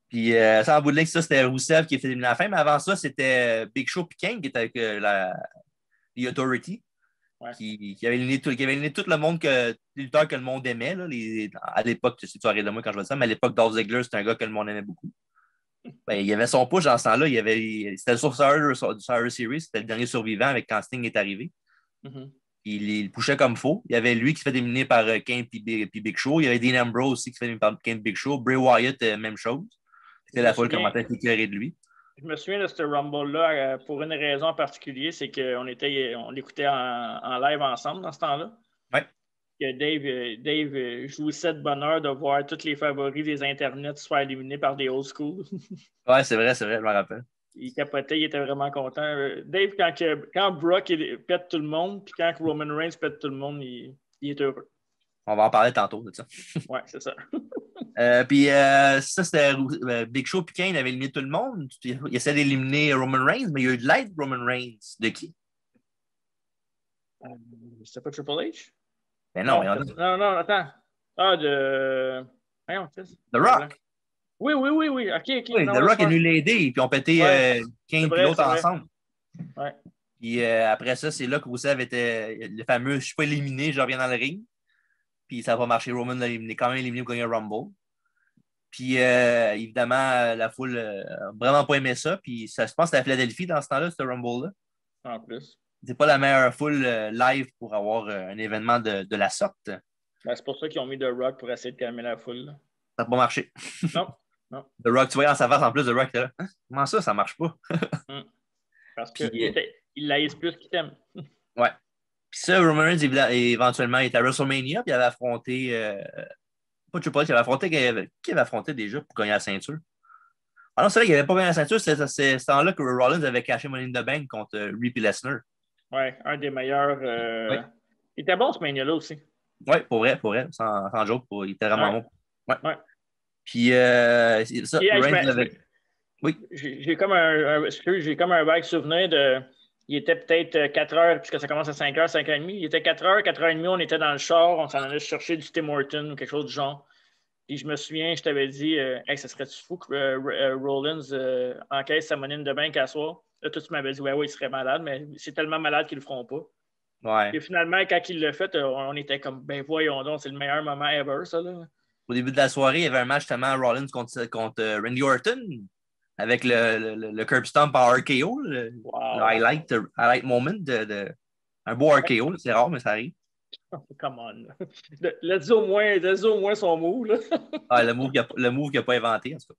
Puis ça, en bout de ligne, ça, c'était Rusev qui a fait éliminer à la fin. Mais avant ça, c'était Big Show et Kane qui était avec The Authority. Ouais. Qui avait éliminé tout le monde, les lutteurs que le monde aimait. Là, à l'époque, tu arrêtes de moi quand je vois ça, mais à l'époque, Dolph Ziggler, c'était un gars que le monde aimait beaucoup. Ben, il y avait son push dans ce temps-là. C'était le Survivor Series, c'était le dernier survivant avec quand Sting est arrivé. Mm-hmm. Il pushait comme faux. Il y avait lui qui se fait éliminer par Kane et Big Show. Il y avait Dean Ambrose aussi qui se fait éliminer par Kane et Big Show. Bray Wyatt, même chose. C'était la foule qui commençait à s'écœurer de lui. Je me souviens de ce Rumble-là pour une raison en particulier, c'est qu'on l'écoutait en live ensemble dans ce temps-là. Ouais. Que Dave jouissait de bonheur de voir tous les favoris des internets se faire éliminer par des old school. Ouais, c'est vrai, je me rappelle. Il capotait, il était vraiment content. Dave, quand Brock pète tout le monde, puis quand Roman Reigns pète tout le monde, il est heureux. On va en parler tantôt de ça. Ouais, c'est ça. Puis ça, c'était Big Show puis Kane avait éliminé tout le monde. Il essaie d'éliminer Roman Reigns, mais il y a eu de l'aide Roman Reigns. De qui? C'était pas Triple H? Ben non, non, attends. Ah, de... The Rock. Oui. OK. Oui, non, The Rock est venu l'aider, puis on pétait Kane et l'autre ensemble. Ouais. Puis après ça, c'est là que Rusev était le fameux « je suis pas éliminé, je reviens dans le ring ». Puis ça n'a pas marché. Roman l'a quand même éliminé pour gagner un Rumble. Puis évidemment, la foule n'a vraiment pas aimé ça. Puis ça, je pense que c'était à Philadelphie dans ce temps-là, ce Rumble-là. En plus. C'est pas la meilleure foule live pour avoir un événement de la sorte. Ben, c'est pour ça qu'ils ont mis The Rock pour essayer de calmer la foule. Là. Ça n'a pas marché. Non. The Rock, tu vois, en sa face, en plus, The Rock était là. Hein? Comment ça marche pas? Parce qu'il l'haïsse plus qu'il t'aime. Ouais. Puis ça, Roman Reigns, éventuellement, il était à WrestleMania, puis il avait affronté. Pas Triple H, il avait affronté. Qui avait affronté déjà pour gagner la ceinture? Ah non, c'est vrai qu'il n'avait pas gagné la ceinture, c'est ce temps-là que Rollins avait caché Money in the Bank contre Rip Lesnar. Ouais, un des meilleurs. Ouais. Il était bon ce Mania-là aussi. Ouais, pour vrai, sans joke, il était vraiment bon. Ouais. Puis ça, Reigns avait. Oui. J'ai comme un vague souvenir de. Il était peut-être 4 heures, puisque ça commence à 5 heures, 5 heures et demie. Il était 4 heures, 4 heures et demie, on était dans le char, on s'en allait chercher du Tim Horton ou quelque chose du genre. Puis je me souvien, je t'avais dit, hey, ça serait-tu fou que Rollins encaisse sa monnaie de banque à soir? Là, toi, tu m'avais dit, ouais, il serait malade, mais c'est tellement malade qu'ils le feront pas. Ouais. Et finalement, quand il l'a fait, on était comme, ben voyons donc, c'est le meilleur moment ever, ça, là. Au début de la soirée, il y avait un match justement Rollins contre Randy Orton avec le curb stomp en RKO, le highlight moment un beau RKO, c'est rare, mais ça arrive. Oh, come on. Let's au moins son move. Là. Le move qu'il n'a pas inventé, en tout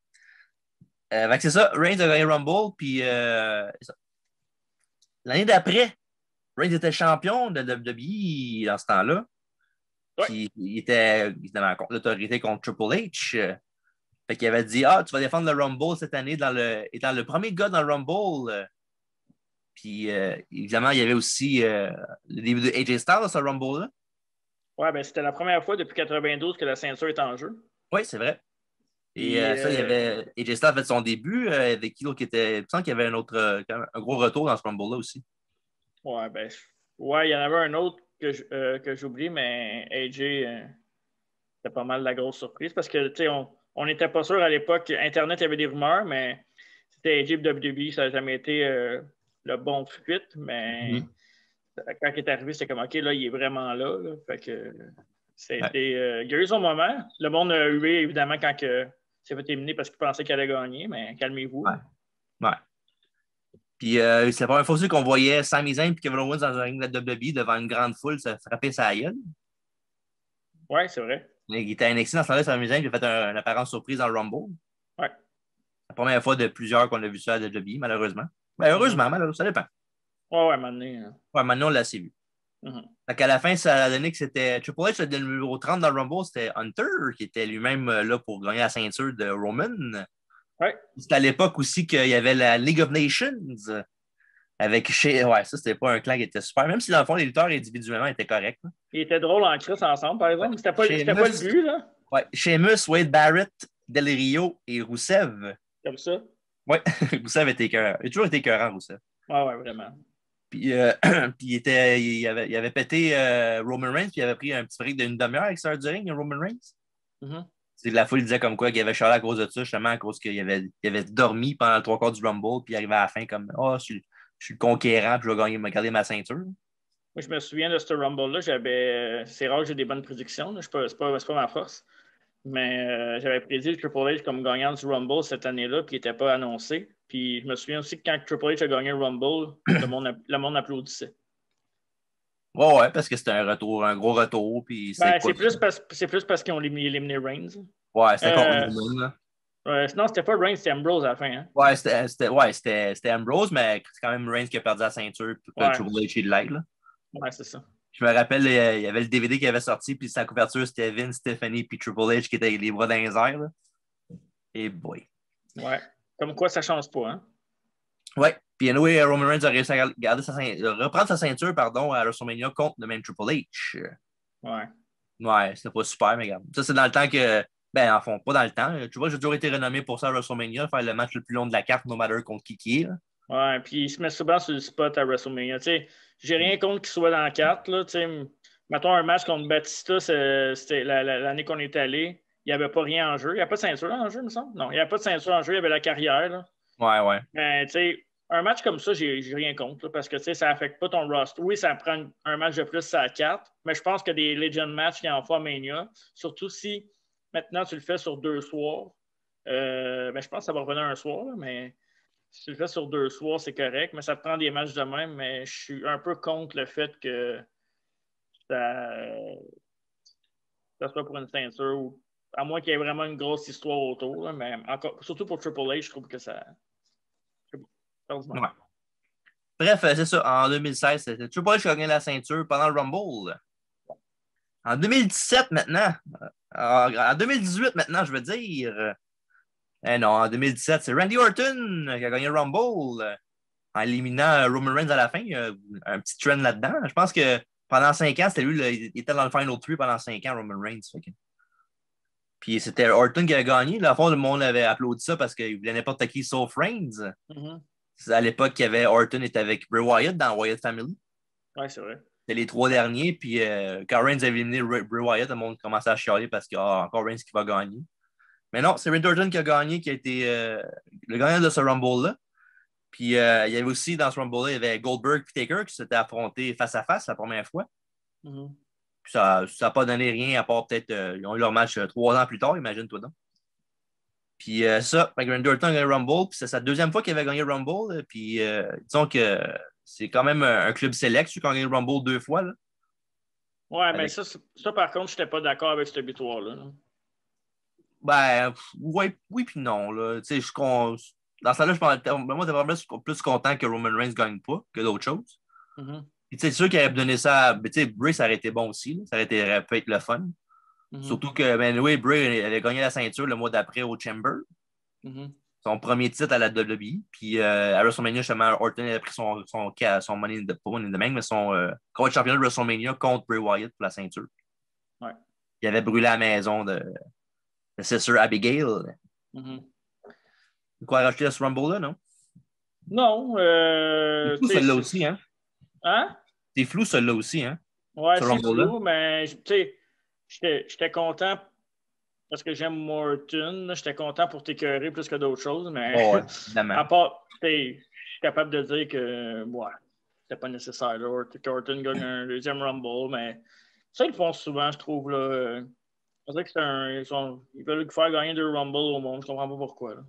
cas. C'est ça, Reigns a gagné Rumble, puis l'année d'après, Reigns était champion de WWE dans ce temps-là. Ouais. Puis il était évidemment contre l'autorité contre Triple H. Fait qu'il avait dit tu vas défendre le Rumble cette année étant le premier gars dans le Rumble. Puis évidemment, il y avait aussi le début de AJ Styles dans ce Rumble-là. Ouais, ben c'était la première fois depuis 92 que la ceinture est en jeu. Oui, c'est vrai. Et ça, il y avait AJ Styles a fait son début avec qui l'autre qui était. Il me semble qu'il y avait un gros retour dans ce Rumble-là aussi. Ouais, ben il y en avait un autre que j'oublie, mais AJ, c'était pas mal la grosse surprise parce que, tu sais, on n'était pas sûr à l'époque. Internet, il y avait des rumeurs, mais c'était AJ WWE, ça n'a jamais été le bon fit, mais quand il est arrivé, c'était comme, OK, là, il est vraiment là. Fait que c'était... il y a eu son moment. Le monde a hué, évidemment, quand il s'est fait éliminer parce qu'il pensait qu'il allait gagner, mais calmez-vous. Ouais. Puis c'est la première fois aussi qu'on voyait Sami Zayn et Kevin Owens dans un ring de la WWE devant une grande foule se frapper sa gueule. Ouais, c'est vrai. Il était à NXT dans ce temps-là, Sami Zayn, il a fait une apparence surprise dans le Rumble. Ouais. La première fois de plusieurs qu'on a vu ça à la WWE, malheureusement. Ben, heureusement, malheureusement, ça dépend. Ouais, maintenant. Hein. Ouais, maintenant, on l'a assez vu. Fait qu'à la fin, ça a donné que c'était Triple H, le numéro 30 dans le Rumble, c'était Hunter, qui était lui-même là pour gagner la ceinture de Roman. Ouais. C'était à l'époque aussi qu'il y avait la League of Nations avec chez. Ouais, ça, c'était pas un clan qui était super. Même si dans le fond, les lutteurs individuellement étaient corrects. Là. Ils étaient drôles en crise ensemble, par exemple. Ouais. C'était pas le but, là. Ouais, Sheamus, Wade Barrett, Del Rio et Rousseff. Comme ça. Ouais, Rousseff était écœurant. Il a toujours été écœurant, Rousseff. Ouais, vraiment. Puis, puis il avait pété Roman Reigns, puis il avait pris un petit break d'une demi-heure avec Star du ring, Roman Reigns. La foule disait comme quoi qu'il avait chialé à cause de ça, justement, à cause qu'il avait dormi pendant le 3/4 du Rumble, puis il arrivait à la fin comme oh, je suis le conquérant, puis je vais garder ma ceinture. Moi, je me souviens de ce Rumble-là. C'est rare que j'ai des bonnes prédictions. C'est pas ma force. Mais j'avais prédit le Triple H comme gagnant du Rumble cette année-là, puis il n'était pas annoncé. Puis je me souviens aussi que quand Triple H a gagné le Rumble, le monde applaudissait. Ouais, parce que c'était un gros retour. Puis c'est plus parce qu'ils ont éliminé Reigns. Ouais, c'était contre Roman. Non, c'était pas Reigns, c'était Ambrose à la fin. Hein? Ouais, c'était Ambrose, mais c'est quand même Reigns qui a perdu la ceinture, puis Triple H est de l'aide. Ouais, c'est ça. Je me rappelle, il y avait le DVD qui avait sorti, puis sa couverture, c'était Vince, Stephanie, puis Triple H qui était avec les bras dans les airs. Là. Et boy. Ouais. Comme quoi, ça change pas, hein? Ouais. Puis anyway, Roman Reigns a réussi à reprendre sa ceinture, pardon, à WrestleMania contre le même Triple H. Ouais. Ouais, c'était pas super, mais regarde. Ça, c'est dans le temps que. Ben, en fond, pas dans le temps. Tu vois, j'ai toujours été renommé pour ça à WrestleMania, faire le match le plus long de la carte, no matter contre qui est. Là. Ouais, puis il se met souvent sur le spot à WrestleMania. Tu sais, j'ai rien contre qu'il soit dans la carte. Là, tu sais, mettons un match contre Batista, c'était l'année qu'on est allé. Il n'y avait pas rien en jeu. Il n'y a pas de ceinture en jeu, il me semble. Non, il n'y a pas de ceinture en jeu. Il y avait la carrière. Là. Ouais. Mais tu sais, un match comme ça, j'ai rien contre. Là, parce que tu sais, ça n'affecte pas ton roster. Oui, ça prend un match de plus à la carte. Mais je pense que des Legend matchs qui en font à Mania, surtout si maintenant tu le fais sur 2 soirs. Ben, je pense que ça va revenir un soir, là, mais. Si tu le fais sur 2 soirs, c'est correct, mais ça te prend des matchs de même. Mais je suis un peu contre le fait que ça soit pour une ceinture, ou, à moins qu'il y ait vraiment une grosse histoire autour. Là, mais encore, surtout pour Triple H, je trouve que ça. Ouais. Bref, c'est ça. En 2016, c'était Triple H qui a gagné la ceinture pendant le Rumble. En 2017, maintenant. En 2018, maintenant, je veux dire. Non, en 2017, c'est Randy Orton qui a gagné le Rumble en éliminant Roman Reigns à la fin. Un petit trend là-dedans. Je pense que pendant 5 ans, c'était lui, il était dans le Final 3 pendant 5 ans, Roman Reigns. Puis c'était Orton qui a gagné. Là, à fond, le monde avait applaudi ça parce qu'il voulait n'importe qui sauf Reigns. C'est à l'époque qu'il y avait Orton était avec Bray Wyatt dans Wyatt Family. Ouais, c'est vrai. C'était les 3 derniers. Puis quand Reigns avait éliminé Bray Wyatt, le monde commençait à chialer parce qu'il y a encore Reigns qui va gagner. Mais non, c'est Randy Orton qui a gagné, qui a été le gagnant de ce Rumble-là. Puis il y avait aussi dans ce Rumble-là, il y avait Goldberg et Taker qui s'étaient affrontés face à face la première fois. Puis ça n'a pas donné rien à part peut-être. Ils ont eu leur match 3 ans plus tard, imagine-toi donc. Puis ça, Randy Orton a gagné le Rumble. Puis c'est sa 2e fois qu'il avait gagné le Rumble. Puis disons que c'est quand même un club select, celui qui a gagné le Rumble 2 fois. Là. Ouais, mais ça, par contre, je n'étais pas d'accord avec cette victoire-là. Ben, oui puis non. Là. Dans ça là moi, j'étais vraiment plus content que Roman Reigns ne gagne pas que d'autres choses. C'est sûr qu'il aurait donné ça. Bray, ça aurait été bon aussi. Là. Ça aurait pu être le fun. Surtout que, Bray avait gagné la ceinture le mois d'après au Chamber. Son premier titre à la WWE. Puis à WrestleMania, justement, Orton avait pris son Money in the Bank, mais son championnat de WrestleMania contre Bray Wyatt pour la ceinture. Ouais. Il avait brûlé la maison de sa sœur Abigail. Quoi rajouter à ce Rumble-là, non? Non. C'est flou, celui-là aussi, hein? Hein? C'est flou, celui-là aussi, hein? Ouais, c'est flou, mais tu sais, j'étais content parce que j'aime Morton. J'étais content pour t'écœurer plus que d'autres choses, mais évidemment. À part, je suis capable de dire que c'était pas nécessaire. Orton gagne un 2e Rumble, mais ça, ils le font souvent, je trouve. Là, on dirait que ils veulent faire gagner 2 Rumble au monde. Je comprends pas pourquoi. Là.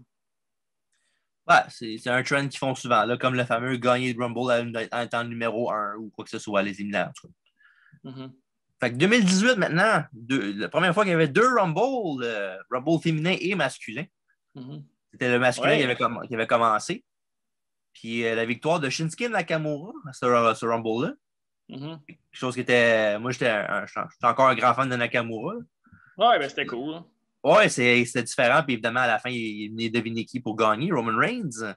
Ouais, c'est un trend qu'ils font souvent, là, comme le fameux gagner le Rumble en étant numéro 1 ou quoi que ce soit, les éliminatoires. Fait que 2018 maintenant, la première fois qu'il y avait 2 Rumble, Rumble féminin et masculin. C'était le masculin qui avait commencé. Puis la victoire de Shinsuke Nakamura à ce Rumble-là. Quelque chose qui était. Moi, j'étais encore un grand fan de Nakamura. Ouais, ben c'était cool. Hein. Ouais, c'était différent. Puis évidemment, à la fin, il est venu deviner qui pour gagner, Roman Reigns.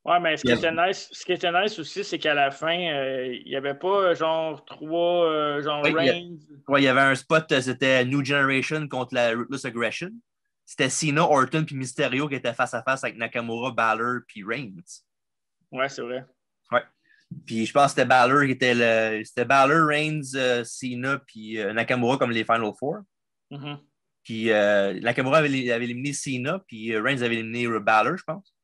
Ouais, mais ce qui était nice aussi, c'est qu'à la fin, il n'y avait pas genre trois, genre ouais, Reigns. Il y avait un spot, c'était New Generation contre la Ruthless Aggression. C'était Cena, Orton puis Mysterio qui étaient face à face avec Nakamura, Balor puis Reigns. Ouais, c'est vrai. Ouais. Puis je pense que c'était Balor qui était c'était Balor, Reigns, Cena puis Nakamura comme les Final Four. Puis Nakamura avait éliminé Cena, puis Reigns avait éliminé Balor, je pense.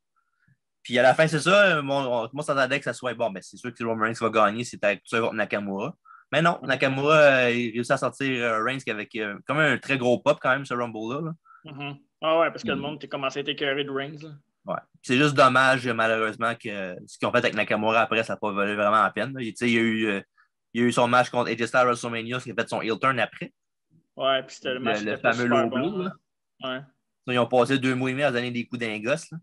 Puis à la fin, c'est ça, moi s'attendait que ça soit bon, ben c'est sûr que Roman Reigns va gagner, c'était tout ça contre Nakamura. Mais non, Nakamura, il réussit à sortir Reigns avec comme un très gros pop quand même, ce Rumble-là. Ah ouais, parce que le monde a commencé à être écœuré de Reigns. Là. Ouais. C'est juste dommage, malheureusement, que ce qu'ils ont fait avec Nakamura après, ça n'a pas valu vraiment la peine. Il y a eu son match contre AJ Styles à WrestleMania, qui a fait son heel turn après. Ouais, puis c'était le match le fameux low blow. Là. Ouais. Ils ont passé 2 mois et demi à donner des coups d'un gosse. Là.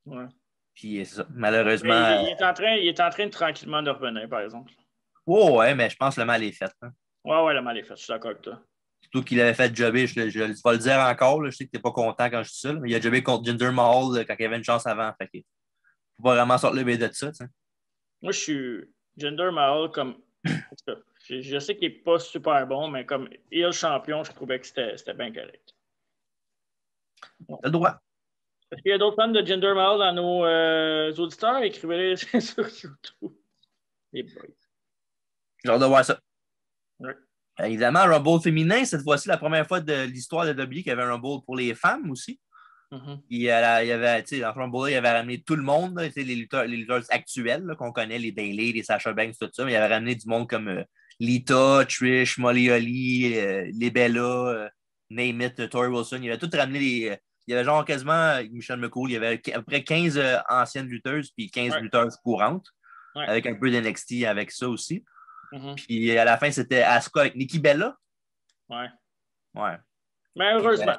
Ouais. Puis c'est ça. Malheureusement. Il est en train de tranquillement de revenir, par exemple. Oh, ouais, mais je pense que le mal est fait. Hein. Ouais, le mal est fait. Je suis d'accord avec toi. Surtout qu'il avait fait jobber, je vais le dire encore, là, je sais que tu n'es pas content quand je dis ça, mais il a jobé contre Jinder Mahal quand il avait une chance avant. Fait qu'il faut pas vraiment sortir le de ça. T'sais. Moi, je suis Jinder Mahal comme. Je sais qu'il n'est pas super bon, mais comme heel champion, je trouvais que c'était bien correct. T'as le droit. Est-ce qu'il y a d'autres fans de Jinder Mahal dans nos auditeurs? Écrivez-les sur YouTube. Les boys. J'ai hâte de voir ça. Ouais. Évidemment, un Rumble féminin, cette fois-ci, la première fois de l'histoire de WWE qu'il y avait un Rumble pour les femmes aussi. Il y avait, dans le Rumble, il avait ramené tout le monde, là, les lutteurs actuels là, qu'on connaît, les Bayley, les Sasha Banks, tout ça, mais il avait ramené du monde comme Lita, Trish, Molly Holly, les Bella, Name It, Tori Wilson. Il avait tout ramené il y avait genre quasiment Michelle McCool, il y avait à peu près 15 anciennes lutteuses puis 15 lutteuses courantes, avec un peu d'NXT avec ça aussi. Puis à la fin, c'était Asuka avec Nikki Bella. Ouais. Mais heureusement.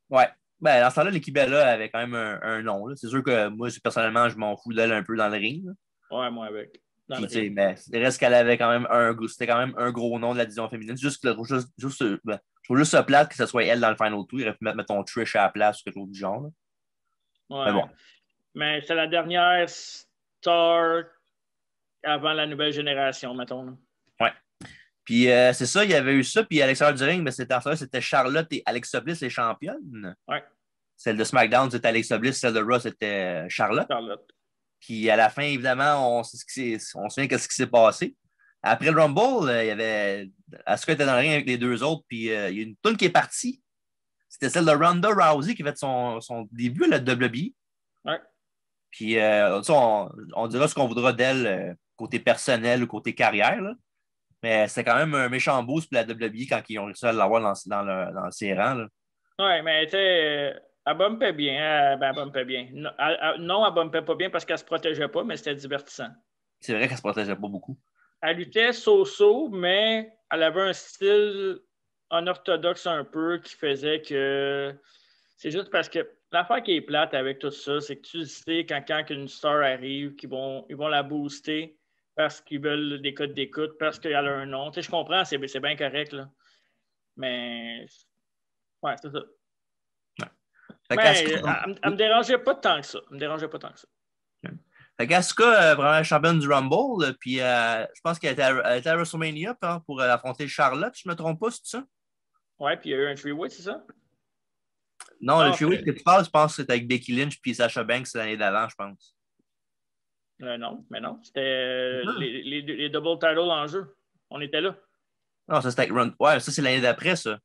Ouais. Ben, dans ce temps-là, Nikki Bella avait quand même un nom. C'est sûr que moi, personnellement, je m'en fous d'elle un peu dans le ring. Là. Ouais, moi avec. Puis, mais il reste qu'elle avait quand même c'était quand même un gros nom de la division féminine. Je trouve juste ça plate que ce soit elle dans le Final Two. Il aurait pu mettre mettons, Trish à la place ou quelque chose du genre. Là. Ouais. Mais bon. Mais c'est la dernière star avant la nouvelle génération, mettons. Là. Ouais. Puis c'est ça, il y avait eu ça. Puis à l'extérieur du ring, mais c'était Charlotte et Alexa Bliss les championnes. Ouais. Celle de SmackDown, c'était Alexa Bliss. Celle de Raw, c'était Charlotte. Puis à la fin, évidemment, on se souvient de ce qui s'est passé. Après le Rumble, il y avait Asuka était dans le ring avec les deux autres, puis il y a une toune qui est partie. C'était celle de Ronda Rousey qui a fait son début à la WWE. Ouais. Puis on dira ce qu'on voudra d'elle côté personnel ou côté carrière. Là. Mais c'est quand même un méchant boost pour la WWE quand ils ont réussi à l'avoir dans ses rangs. Là. Ouais, mais tu sais, elle bumpait bien. Elle bumpait bien. Non, elle bumpait pas bien parce qu'elle se protégeait pas, mais c'était divertissant. C'est vrai qu'elle se protégeait pas beaucoup. Elle luttait so-so, mais elle avait un style unorthodoxe un peu qui faisait que c'est juste parce que l'affaire qui est plate avec tout ça, c'est que tu sais quand une star arrive, ils vont la booster parce qu'ils veulent des codes d'écoute, parce qu'elle a un nom. Tu sais, je comprends, c'est bien correct, là. Mais ouais, c'est ça. Ouais. Mais elle me dérangeait pas tant que ça. Fait qu'Asuka, vraiment championne du Rumble, puis je pense qu'elle était à WrestleMania pour affronter Charlotte, je ne me trompe pas, c'est ça? Ouais, puis il y a eu un three-way, c'est ça? Non, le three-way que tu parles, je pense que c'était avec Becky Lynch puis Sasha Banks l'année d'avant, je pense. Non. C'était les double titles en jeu. On était là. Non, ça c'était avec Ronda. Ouais, ça c'est l'année d'après, ça.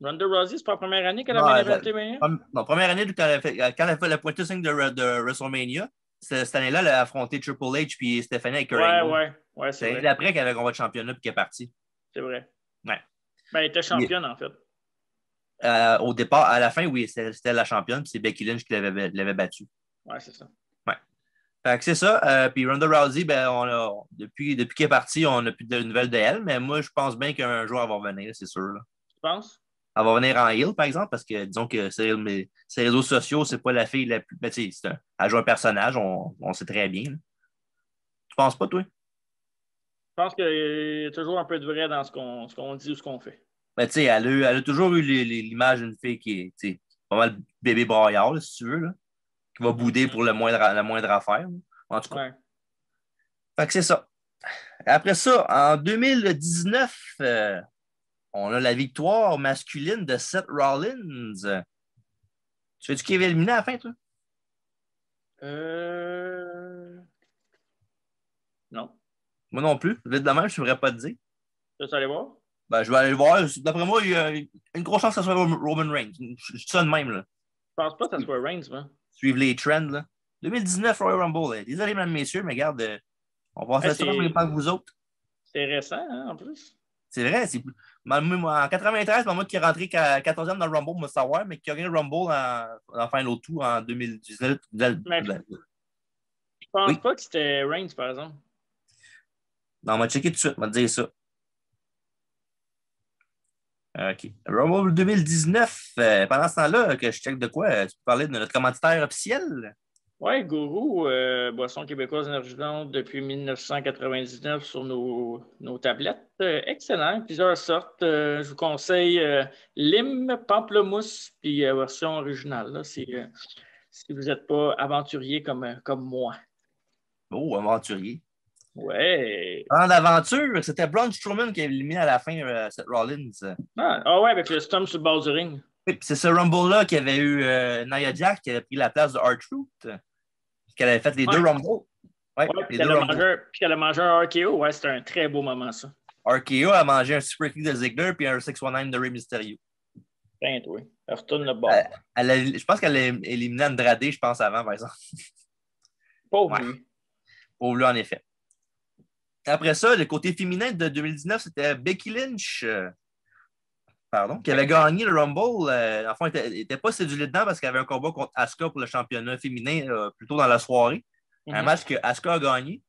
Ronda Rousey, c'est pas la première année qu'elle avait inventé Non, première année quand elle a fait le point de WrestleMania, cette année-là, elle a affronté Triple H puis Stephanie avec Kurt Angle. Ouais, c'est vrai. l'année d'après qu'elle avait combat de championnat puis qu'elle est partie. C'est vrai. Ouais. Ben, elle était championne, en fait. Au départ, à la fin, oui, c'était la championne, puis c'est Becky Lynch qui l'avait battue. Ouais, c'est ça. Ouais. Fait que c'est ça. Puis Ronda Rousey, depuis qu'elle est partie, on n'a plus de nouvelles d'elle, mais moi, je pense bien qu'un jour, elle va revenir, c'est sûr. Là. Tu penses? Elle va revenir en heel, par exemple, parce que disons que ses réseaux sociaux, c'est pas la fille la plus. Ben, elle joue un personnage, on sait très bien. Là. penses pas, toi? Je pense qu'il y a toujours un peu de vrai dans ce qu'on dit ou ce qu'on fait. Ben, tu sais, elle a toujours eu l'image d'une fille qui est, tu sais, pas mal bébé braillard, là, si tu veux, là, qui va bouder pour la moindre affaire. Là. En tout cas. Ouais. Fait que c'est ça. Après ça, en 2019, on a la victoire masculine de Seth Rollins. Tu sais-tu qui avait éliminé à la fin, toi? Non. Moi non plus. Vite de même, je ne saurais pas te dire. Tu veux aller voir? Ben, je vais aller le voir. D'après moi, il y a une grosse chance que ce soit Roman Reigns. Je dis ça de même. Là. Je pense pas que ça soit Reigns, moi. Suivre les trends. Là. 2019 Royal Rumble. Là. Désolé, mesdames, messieurs, mais regarde, on va faire ça en même temps que vous autres. C'est récent, hein, en plus. C'est vrai. En 93, c'est moi qui est rentré 14e dans le Rumble, pour me savoir, mais qui a gagné le Rumble en fin l'autre tour en 2019. Mais je pense pas que c'était Reigns, par exemple. Non, on va checker tout de suite, on va te dire ça. OK. Rumble 2019, pendant ce temps-là, que je check de quoi? Tu peux parler de notre commanditaire officiel? Oui, Gourou, boisson québécoise énergisante depuis 1999 sur nos tablettes. Excellent, plusieurs sortes. Je vous conseille lime, pamplemousse, puis version originale, là, si vous n'êtes pas aventurier comme moi. Oh, aventurier. Ouais. En aventure, c'était Braun Strowman qui a éliminé à la fin Seth Rollins. Ouais, avec le stomp sur le bord du ring. Oui, c'est ce Rumble-là qu'il y avait eu Nia Jax qui avait pris la place de R-Truth, qu'elle avait fait les deux Rumbles. Ouais, puis elle a mangé un RKO. Ouais, c'était un très beau moment, ça. RKO a mangé un Super Kick de Ziggler puis un 619 de Rey Mysterio. Ben, oui. Elle retourne le bord. Je pense qu'elle a éliminé Andrade, je pense, avant, par exemple. Pauvre lui. Pauvre lui, en effet. Après ça, le côté féminin de 2019, c'était Becky Lynch. Qui avait gagné le Rumble. Enfin, il n'était pas séduit dedans parce qu'il y avait un combat contre Asuka pour le championnat féminin plus tôt dans la soirée. Un match que Asuka a gagné.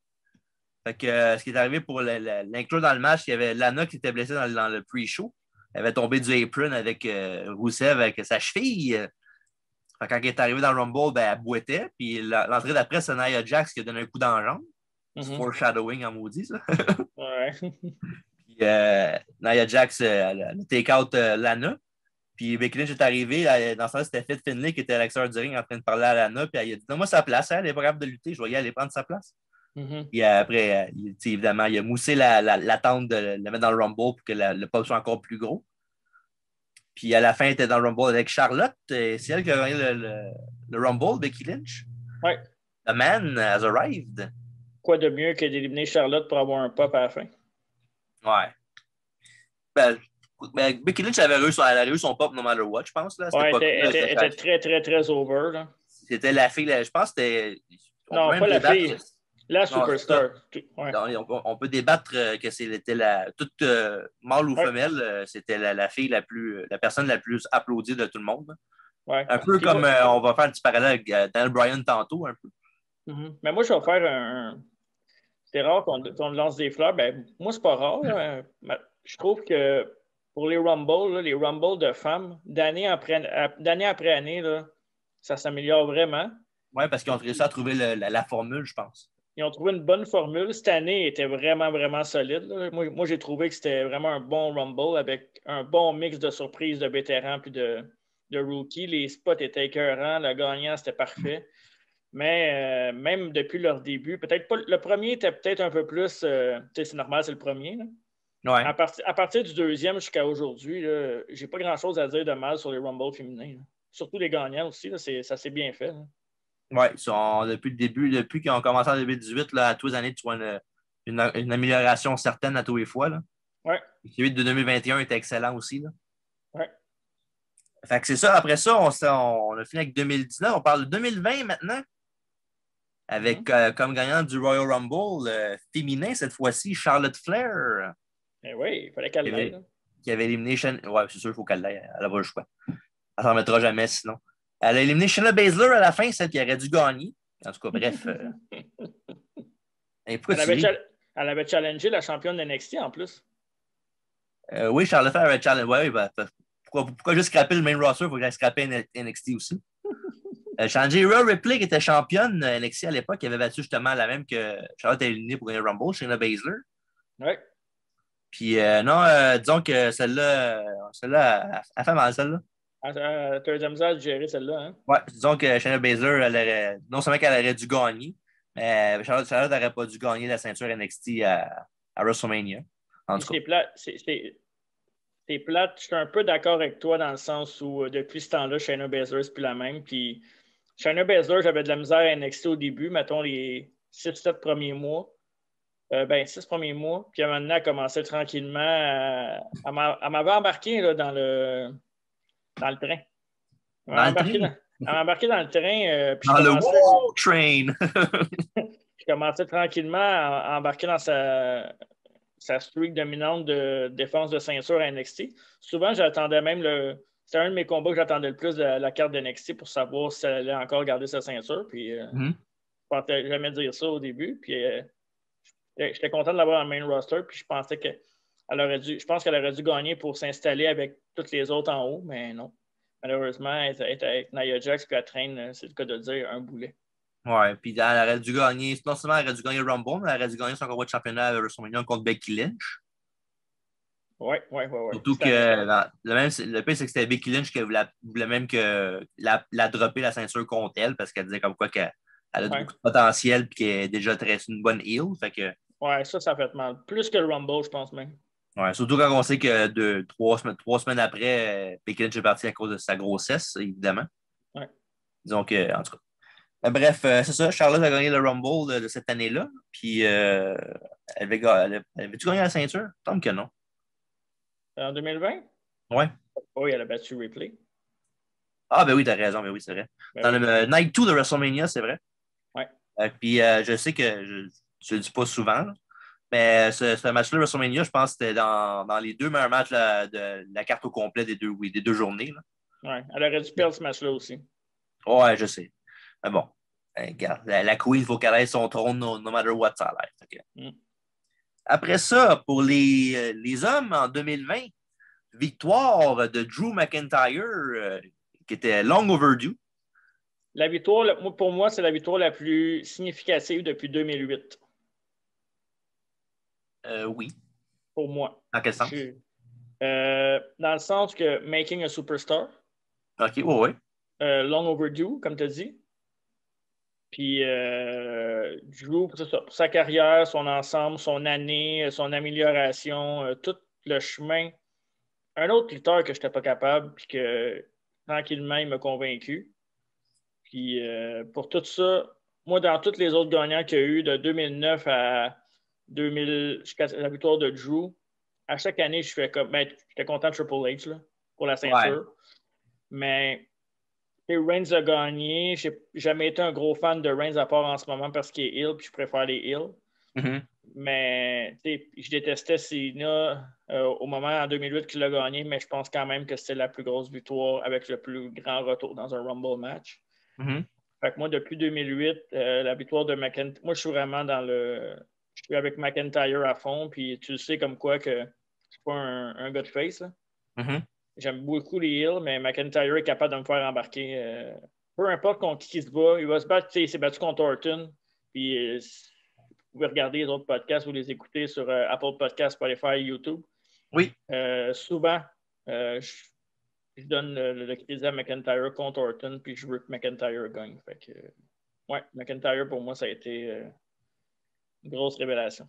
Fait que, ce qui est arrivé pour l'inclure dans le match, il y avait Lana qui était blessée dans le pre-show. Elle avait tombé du apron avec Rusev avec sa cheville. Fait quand elle est arrivée dans le Rumble, ben, elle boitait. Puis l'entrée d'après, c'est Nia Jax qui a donné un coup dans la jambe. Foreshadowing en maudit, ça. Ouais. Puis Nia Jax, elle a take-out Lana. Puis Becky Lynch est arrivée. Dans ce temps, c'était Fit Finlay qui était à l'extérieur du ring en train de parler à Lana. Puis elle a dit donne-moi sa place. Elle n'est pas capable de lutter. Je vais y aller prendre sa place. Puis après, évidemment, il a moussé la tente de le mettre dans le Rumble pour que le pop soit encore plus gros. Puis à la fin, elle était dans le Rumble avec Charlotte. C'est elle qui a gagné le Rumble, Becky Lynch. Ouais. The man has arrived. Quoi de mieux que d'éliminer Charlotte pour avoir un pop à la fin? Ouais. Ben, Becky Lynch avait réussi son pop no matter what, je pense. Là. Elle était très, très, très over. Là. C'était la fille, je pense que c'était... Non, pas la fille. La superstar. Ouais. On peut débattre que c'était toute mâle ou femelle, c'était la fille la personne la plus applaudie de tout le monde. Ouais. Un peu comme on va faire un petit parallèle avec Daniel Bryan tantôt, un peu. Mais moi, je vais faire c'est rare qu'on lance des fleurs. Ben, moi, c'est pas rare. Je trouve que pour les Rumbles, les Rumbles de femmes, d'année après année, là, ça s'améliore vraiment. Oui, parce qu'ils ont réussi à trouver la formule, je pense. Ils ont trouvé une bonne formule. Cette année était vraiment, vraiment solide. Là. Moi, j'ai trouvé que c'était vraiment un bon Rumble avec un bon mix de surprises de vétérans puis de rookies. Les spots étaient écœurants. Le gagnant, c'était parfait. Mais même depuis leur début, peut-être pas. Le premier était peut-être un peu plus. C'est normal, c'est le premier. Là. Ouais. À partir du deuxième jusqu'à aujourd'hui, j'ai pas grand-chose à dire de mal sur les Rumble féminins. Là. Surtout les gagnants aussi. Là, ça s'est bien fait. Oui, depuis le début, depuis qu'ils ont commencé en 2018, là, à tous les années, tu vois une amélioration certaine à tous les fois. Là. Ouais. Celui de 2021 était excellent aussi. Là. Ouais. Fait que c'est ça. Après ça, on a fini avec 2019. On parle de 2020 maintenant. Avec comme gagnant du Royal Rumble féminin, cette fois-ci, Charlotte Flair. Eh oui, il fallait qu'elle l'aille. Qui avait éliminé Ouais, c'est sûr, il faut qu'elle l'aille. Elle va le choix. Elle ne s'en mettra jamais sinon. Elle a éliminé Shayna Baszler à la fin, celle qui aurait dû gagner. En tout cas, bref. Elle avait challengé la championne de NXT en plus. Oui, Charlotte Flair avait challengé. Ouais, pourquoi juste scraper le main roster? Il faut qu'elle scraper NXT aussi. Rhea Ripley, qui était championne NXT à l'époque, qui avait battu justement la même que Charlotte a éliminée pour gagner le Rumble, Shayna Baszler. Ouais. Puis non, disons que celle-là, elle fait mal, celle-là. Tu as de la misère à gérer celle-là, hein? Ouais, disons que Shayna Baszler, non seulement qu'elle aurait dû gagner, mais Charlotte n'aurait pas dû gagner la ceinture NXT à WrestleMania. En tout cas. C'est plate. C'est plate. Je suis un peu d'accord avec toi dans le sens où depuis ce temps-là, Shayna Baszler, c'est plus la même. Puis Shayna Baszler, j'avais de la misère à NXT au début, mettons les 6-7 premiers mois. 6 premiers mois. Puis maintenant, elle a commencé tranquillement. Elle m'avait embarqué là, dans le train. Elle Dans le train? m'a embarqué dans le train. Dans le Wall Train! Je commençais tranquillement à embarquer dans sa streak dominante de défense de ceinture à NXT. Souvent, j'attendais même c'était un de mes combats que j'attendais le plus de la carte de NXT pour savoir si elle allait encore garder sa ceinture. Puis, je ne pensais jamais dire ça au début. Puis, j'étais content de l'avoir dans le main roster. Puis, je pensais je pense qu'elle aurait dû gagner pour s'installer avec toutes les autres en haut, mais non. Malheureusement, elle était avec Nia Jax, puis elle traîne, c'est le cas de dire, un boulet. Ouais, puis elle aurait dû gagner, non seulement elle aurait dû gagner le Rumble, mais elle aurait dû gagner son combat de championnat à WrestleMania contre Becky Lynch. Oui. Surtout que le pire, c'est que c'était Becky Lynch qui voulait même que la dropper la ceinture contre elle parce qu'elle disait comme quoi qu'elle a beaucoup de potentiel et qu'elle est déjà une bonne heel. Fait que... Ouais, ça fait mal. Plus que le Rumble, je pense même. Ouais, surtout quand on sait que 3 semaines après, Becky Lynch est partie à cause de sa grossesse, évidemment. Ouais. Disons que, en tout cas. Bref, c'est ça. Charlotte a gagné le Rumble de cette année-là. Puis, elle avait-tu gagné la ceinture? Il me semble que non. En 2020? Ouais. Oui, elle a battu Ripley. Ah, ben oui, t'as raison, mais oui, c'est vrai. Dans le Night 2 de WrestleMania, c'est vrai. Ouais. Puis, je sais que je le dis pas souvent, là, mais ce match-là, WrestleMania, je pense que c'était dans les 2 meilleurs matchs de la carte au complet des 2 journées. Là. Ouais, elle aurait dû perdre ce match-là aussi. Ouais, je sais. Mais bon, regarde, la Queen, il faut qu'elle ait son trône no matter what ça a l'air. Okay. Après ça, pour les hommes, en 2020, victoire de Drew McIntyre, qui était long overdue. La victoire, pour moi, c'est la victoire la plus significative depuis 2008. Oui. Pour moi. Dans quel sens? Dans le sens que making a superstar. OK, oui. Long overdue, comme tu as dit. Puis, Drew, pour sa carrière, son ensemble, son année, son amélioration, tout le chemin. Un autre lutteur que je n'étais pas capable, puis que tranquillement, il m'a convaincu. Puis, pour tout ça, moi, dans tous les autres gagnants qu'il y a eu, de 2009 à 2000, jusqu'à la victoire de Drew, à chaque année, je fais comme. J'étais content de Triple H là, pour la ceinture. Ouais. Mais Reigns a gagné. Je n'ai jamais été un gros fan de Reigns à part en ce moment parce qu'il est heel, puis je préfère les heels. Mm-hmm. Mais je détestais Cena au moment en 2008 qu'il a gagné, mais je pense quand même que c'était la plus grosse victoire avec le plus grand retour dans un Rumble match. Mm-hmm. Fait que moi, depuis 2008, la victoire de McIntyre, moi, je suis vraiment je suis avec McIntyre à fond, puis tu sais comme quoi que je suis pas un gars de face. Là. Mm-hmm. J'aime beaucoup les heels, mais McIntyre est capable de me faire embarquer. Peu importe contre qui il se bat, il va se battre, il s'est battu contre Orton, puis vous pouvez regarder les autres podcasts ou les écouter sur Apple Podcasts, Spotify, YouTube. Oui. Souvent, je donne le crédit à McIntyre contre Orton, puis je veux que McIntyre gagne. Fait que, ouais, McIntyre, pour moi, ça a été une grosse révélation.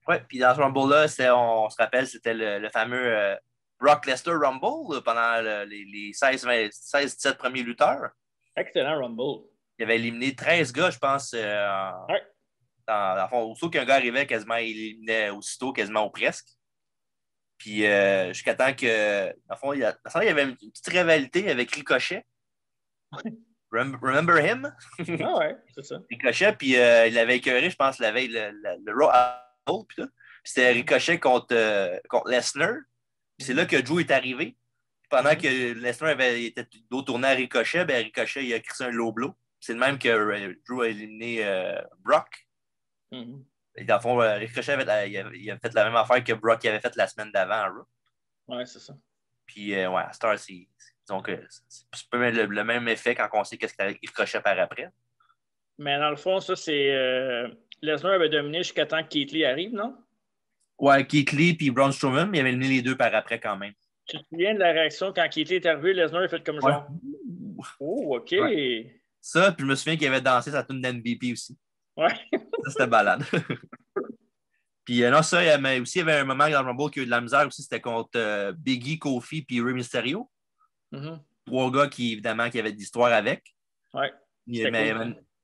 Oui, puis dans ce Rumble-là, on se rappelle, c'était le fameux Brock Lesnar Rumble pendant les 16-17 premiers lutteurs. Excellent Rumble. Il avait éliminé 13 gars, je pense. Ouais. Dans le fond, aussitôt qu'un gars arrivait, quasiment, il éliminait aussitôt, quasiment ou presque. Puis jusqu'à temps que, dans le fond, il y avait une petite rivalité avec Ricochet. Remember him? Ah ouais, c'est ça. Ricochet, puis il avait écœuré, je pense, la veille, le Raw. Puis c'était Ricochet contre Lesnar. Puis c'est là que Drew est arrivé. Puis pendant que Lesnar était dos tourné à Ricochet, ben Ricochet il a crissé un low blow. C'est le même que Drew a éliminé Brock. Et dans le fond, Ricochet il a fait la même affaire que Brock avait fait la semaine d'avant à Raw. Ouais, c'est ça. Puis, ouais, à Star, c'est Donc, c'est pas le même effet quand on sait qu'est-ce qu'il cochait par après. Mais dans le fond, ça, c'est... Lesnar avait dominé jusqu'à temps que Keith Lee arrive, non? Ouais, Keith Lee et Braun Strowman, il avait éliminé les deux par après quand même. Tu te souviens de la réaction quand Keith Lee est arrivé? Lesnar a fait comme genre... Oh, OK. Ouais. Ça, puis je me souviens qu'il avait dansé sa tune d'MVP aussi. Ouais. Ça, c'était balade. Puis non, ça, il y avait un moment dans le Rumble qui a eu de la misère aussi, c'était contre Biggie, Kofi puis Rey Mysterio. Mm-hmm. 3 gars qui, évidemment, qui avaient de l'histoire avec. Ouais.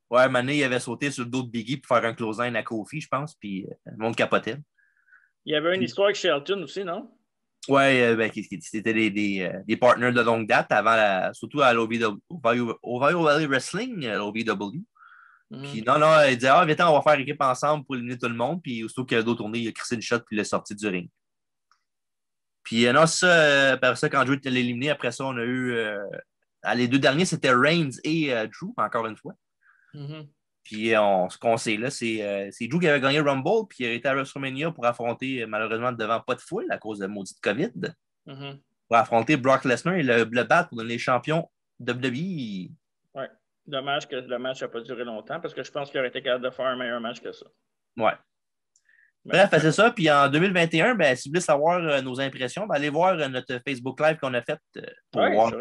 Ouais, Mané, il avait sauté sur le dos de Biggie pour faire un close-in à Kofi, je pense, puis le monde capotait. Il y avait une histoire avec Shelton aussi, non? Ouais, c'était des partners de longue date, surtout à l'OVW Valley Wrestling, l'OVW. Puis non, il disait, viens, on va faire équipe ensemble pour éliminer tout le monde. Puis aussitôt qu'il y a d'autres tournées, il a crissé une shot puis il est sorti du ring. Puis non, ça, après ça, quand Drew était éliminé, après ça, on a eu. Les 2 derniers, c'était Reigns et Drew, encore une fois. Mm-hmm. Puis ce qu'on sait là, c'est Drew qui avait gagné le Rumble, puis il a été à WrestleMania pour affronter, malheureusement, devant pas de foule à cause de maudite COVID. Mm-hmm. Pour affronter Brock Lesnar et le battre pour donner les champions WWE. Ouais. Dommage que le match n'a pas duré longtemps parce que je pense qu'il aurait été capable de faire un meilleur match que ça. Ouais. Bref, c'est ça. Puis en 2021, si vous voulez savoir nos impressions, allez voir notre Facebook Live qu'on a fait pour voir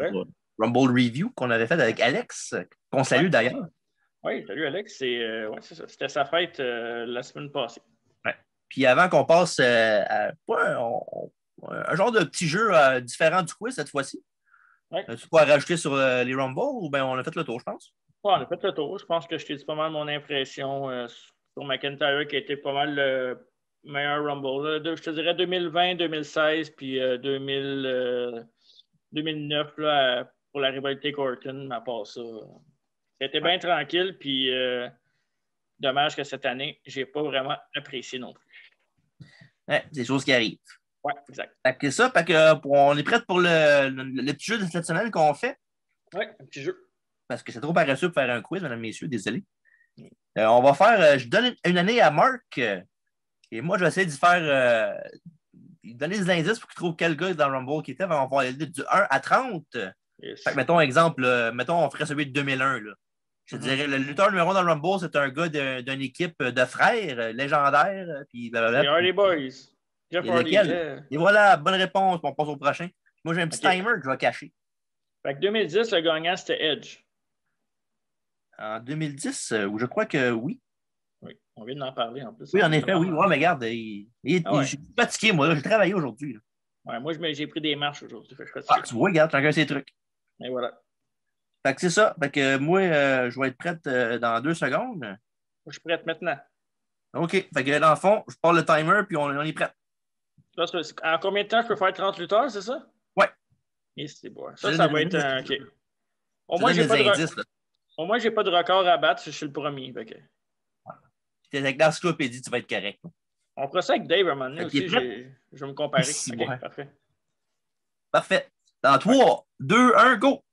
Rumble Review qu'on avait fait avec Alex, qu'on salue d'ailleurs. Oui, salut Alex. C'est ça. C'était sa fête la semaine passée. Ouais. Puis avant qu'on passe à un genre de petit jeu différent du quiz cette fois-ci. Ouais. Tu peux rajouter sur les Rumble ou bien on a fait le tour, je pense? Ouais, on a fait le tour. Je pense que je t'ai dit pas mal mon impression sur McIntyre qui a été pas mal le meilleur Rumble. Je te dirais 2020, 2016, puis 2009 là, pour la rivalité Orton, à part ça. C'était bien tranquille, puis dommage que cette année, j'ai pas vraiment apprécié non plus. Ouais, c'est des choses qui arrivent. Oui, exact. C'est ça, on est prêt pour le petit jeu de cette semaine qu'on fait? Oui, un petit jeu. Parce que c'est trop paresseux pour faire un quiz, mesdames et messieurs, désolé. On va faire, je donne une année à Marc, et moi, je vais essayer d'y faire, donner des indices pour qu'il trouve quel gars dans le Rumble qui était. On va faire du 1 à 30. Yes. Fait que, mettons, exemple, on ferait celui de 2001. Là. Je dirais, le lutteur numéro 1 dans le Rumble, c'est un gars d'une équipe de frères légendaires. Puis les Hardy Boys. Jeff Hardy. Et voilà, bonne réponse. On passe au prochain. Moi, j'ai un petit timer que je vais cacher. Fait que 2010, le gagnant, c'était Edge. En 2010, je crois que oui. Oui, on vient d'en parler en plus. Oui, en effet, oui. Ouais, mais regarde, je suis fatigué, moi. J'ai travaillé aujourd'hui. Ouais, moi, j'ai pris des marches aujourd'hui. Tu vois, regarde, chacun ses trucs. Et voilà. Fait que c'est ça. Fait que moi, je vais être prête dans 2 secondes. Moi, je suis prête maintenant. OK. Fait que dans le fond, je pars le timer, puis on est prêt. Là, en combien de temps je peux faire 30 lutteurs, c'est ça? Ouais. Et c'est bon. Ça va être un. OK. Au moins, j'ai pas de record à battre, je suis le premier. Okay. Tu es avec l'encyclopédie, tu vas être correct. On fera ça avec Dave à un moment donné aussi. Je vais me comparer. OK, parfait. Parfait. Dans 3, 2, 1, go!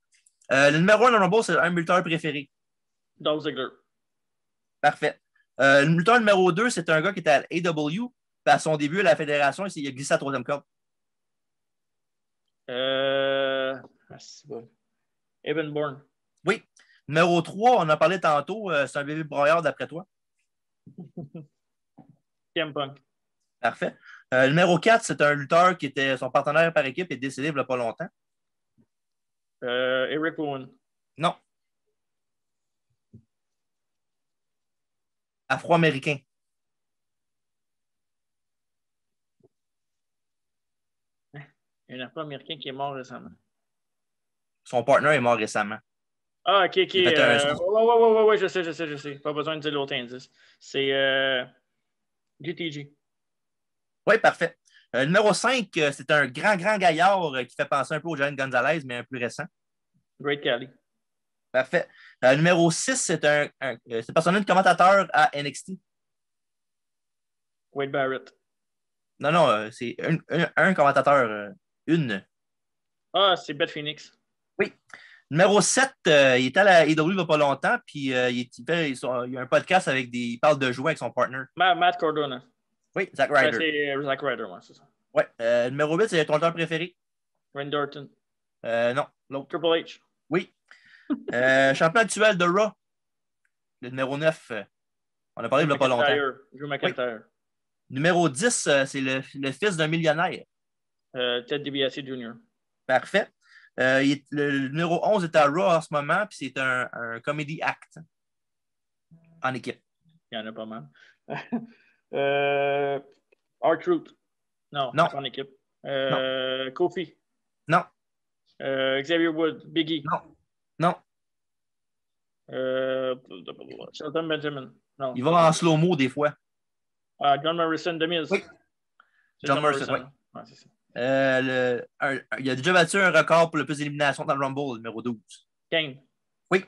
Le numéro 1 dans le Rumble, c'est un lutteur préféré. Dolph Ziggler. Parfait. Le lutteur numéro 2, c'est un gars qui était à l'AW. À son début à la fédération, il a glissé à la 3e corde. C'est bon. Evan Bourne. Oui. Numéro 3, on en a parlé tantôt, c'est un bébé broyard d'après toi. CM Punk. Parfait. Numéro 4, c'est un lutteur qui était son partenaire par équipe et décédé il n'y a pas longtemps. Eric Rowan. Non. Afro-américain. Il y a un Afro-américain qui est mort récemment. Son partner est mort récemment. Ah, OK. Ouais, je sais. Pas besoin de dire l'autre indice. C'est GTG. Oui, parfait. Numéro 5, c'est un grand gaillard qui fait penser un peu au Giant Gonzalez, mais un plus récent. Great Khali. Parfait. Numéro 6, c'est un personnage de commentateur à NXT. Wade Barrett. Non, c'est un commentateur. Une. Ah, c'est Beth Phoenix. Oui. Numéro 7, il était à la AEW il n'y a pas longtemps, puis il y a un podcast il parle de jouer avec son partner. Matt Cardona. Oui, Zack Ryder. C'est Zack Ryder, moi, c'est ça. Oui. Numéro 8, c'est ton lutteur préféré. Randy Orton. Non. L'autre. Triple H. Oui. Champion actuel de Raw. Le numéro 9. On a parlé il n'y a pas longtemps. Drew McIntyre. Oui. Numéro 10, c'est le fils d'un millionnaire. Ted DiBiase Jr. Parfait. Le numéro 11 est à Raw en ce moment, puis c'est un comedy act en équipe. Il y en a pas mal. R-Truth. Non, Non. c'est en équipe. Non. Kofi. Non. Xavier Wood. Biggie. Non. Shelton Benjamin. Non. Il va en slow-mo des fois. John Morrison, The Miz. Oui. John Morrison, oui. Ouais, c'est ça. Il a déjà battu un record pour le plus d'éliminations dans le Rumble, numéro 12. Kane. Oui.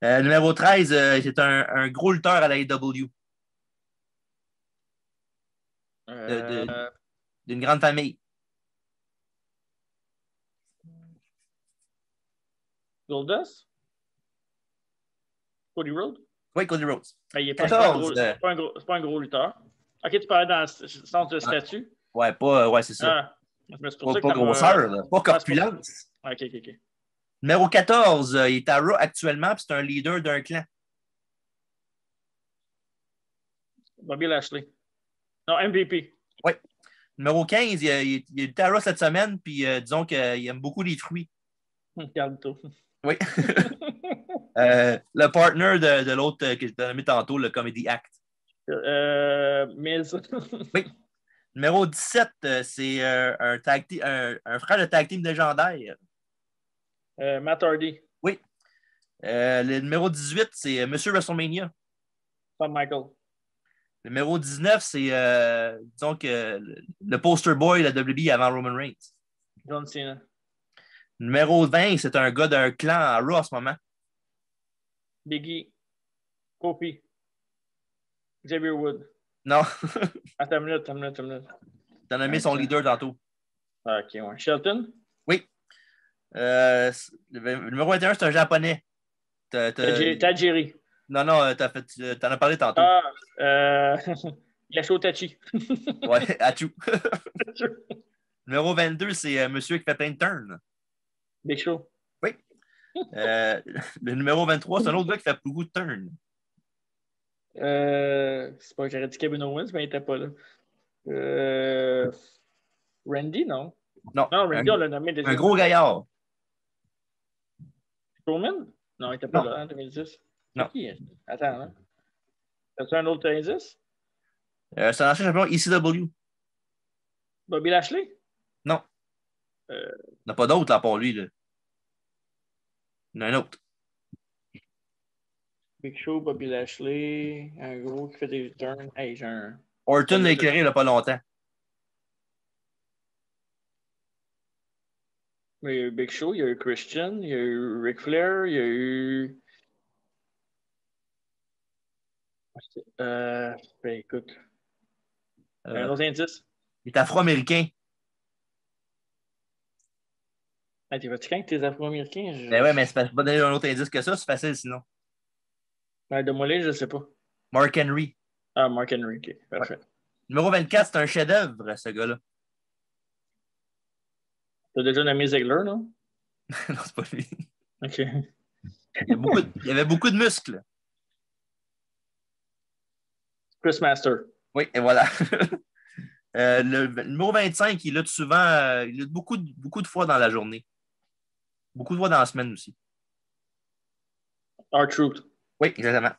Numéro 13, c'est un gros lutteur à la AEW. D'une grande famille. Goldust? Cody Rhodes? Oui, Cody Rhodes. Il n'est pas un gros lutteur. Ok, tu parlais dans le sens de statut? Ouais, c'est ça. Pas grosseur, pas corpulence. Ok. Numéro 14, il est à Raw actuellement, puis c'est un leader d'un clan. Bobby Lashley. Non, MVP. Oui. Numéro 15, il est à Raw cette semaine, puis disons qu'il aime beaucoup les fruits. Regarde-toi. Oui. Le partner de l'autre que je t'ai nommé tantôt, le Comedy Act. Miz. Oui. Numéro 17, c'est un frère de tag team légendaire. Matt Hardy. Oui. Le numéro 18, c'est Monsieur WrestleMania. Shawn Michael. Le numéro 19, c'est disons que le poster boy de la WWE avant Roman Reigns. John Cena. Numéro 20, c'est un gars d'un clan à Raw en ce moment. Biggie. Kofi. Xavier Wood. Non. Attends une minute. T'as nommé son leader tantôt. Ok, ouais. Shelton? Oui. Le numéro 21, c'est un japonais. Tajiri. Non, t'en as parlé tantôt. Yasho Tachi. Ouais, Achou. Numéro 22, c'est monsieur qui fait plein de turns. Big Show. Oui. Le numéro 23, c'est un autre gars qui fait beaucoup de turns. C'est pas que j'aurais dit Kevin Owens, mais il n'était pas là. Randy, non? Non, Randy, on l'a nommé déjà. Un gros gaillard. Strowman? Non, il n'était pas là en 2010. Non. C'est qui? Attends, hein. As-tu un autre indice? C'est un ancien champion ECW. Bobby Lashley? Non. Il n'y en a pas d'autre à part lui. Là. Il y en a un autre. Big Show, Bobby Lashley, un gros qui fait des turns. Hey, j'ai un. Orton l'a éclairé il n'y a pas longtemps. Il y a eu Big Show, il y a eu Christian, il y a eu Ric Flair, il y a eu. Écoute. Un autre indice? Il est afro-américain. T'es fatigué avec tes afro-américains? Ben ouais, mais c'est pas donner un autre indice que ça, c'est facile sinon. Ben, de Mollet, je sais pas. Mark Henry. Ah, Mark Henry, ok. Parfait. Ouais. Numéro 24, c'est un chef-d'œuvre, ce gars-là. T'as déjà nommé Ziggler, non? Non, c'est pas lui. Ok. Il y avait beaucoup de muscles. Chris Master. Oui, et voilà. Le numéro 25, il lutte souvent, il lutte beaucoup de fois dans la journée. Beaucoup de fois dans la semaine aussi. R-Truth. Oui, exactement.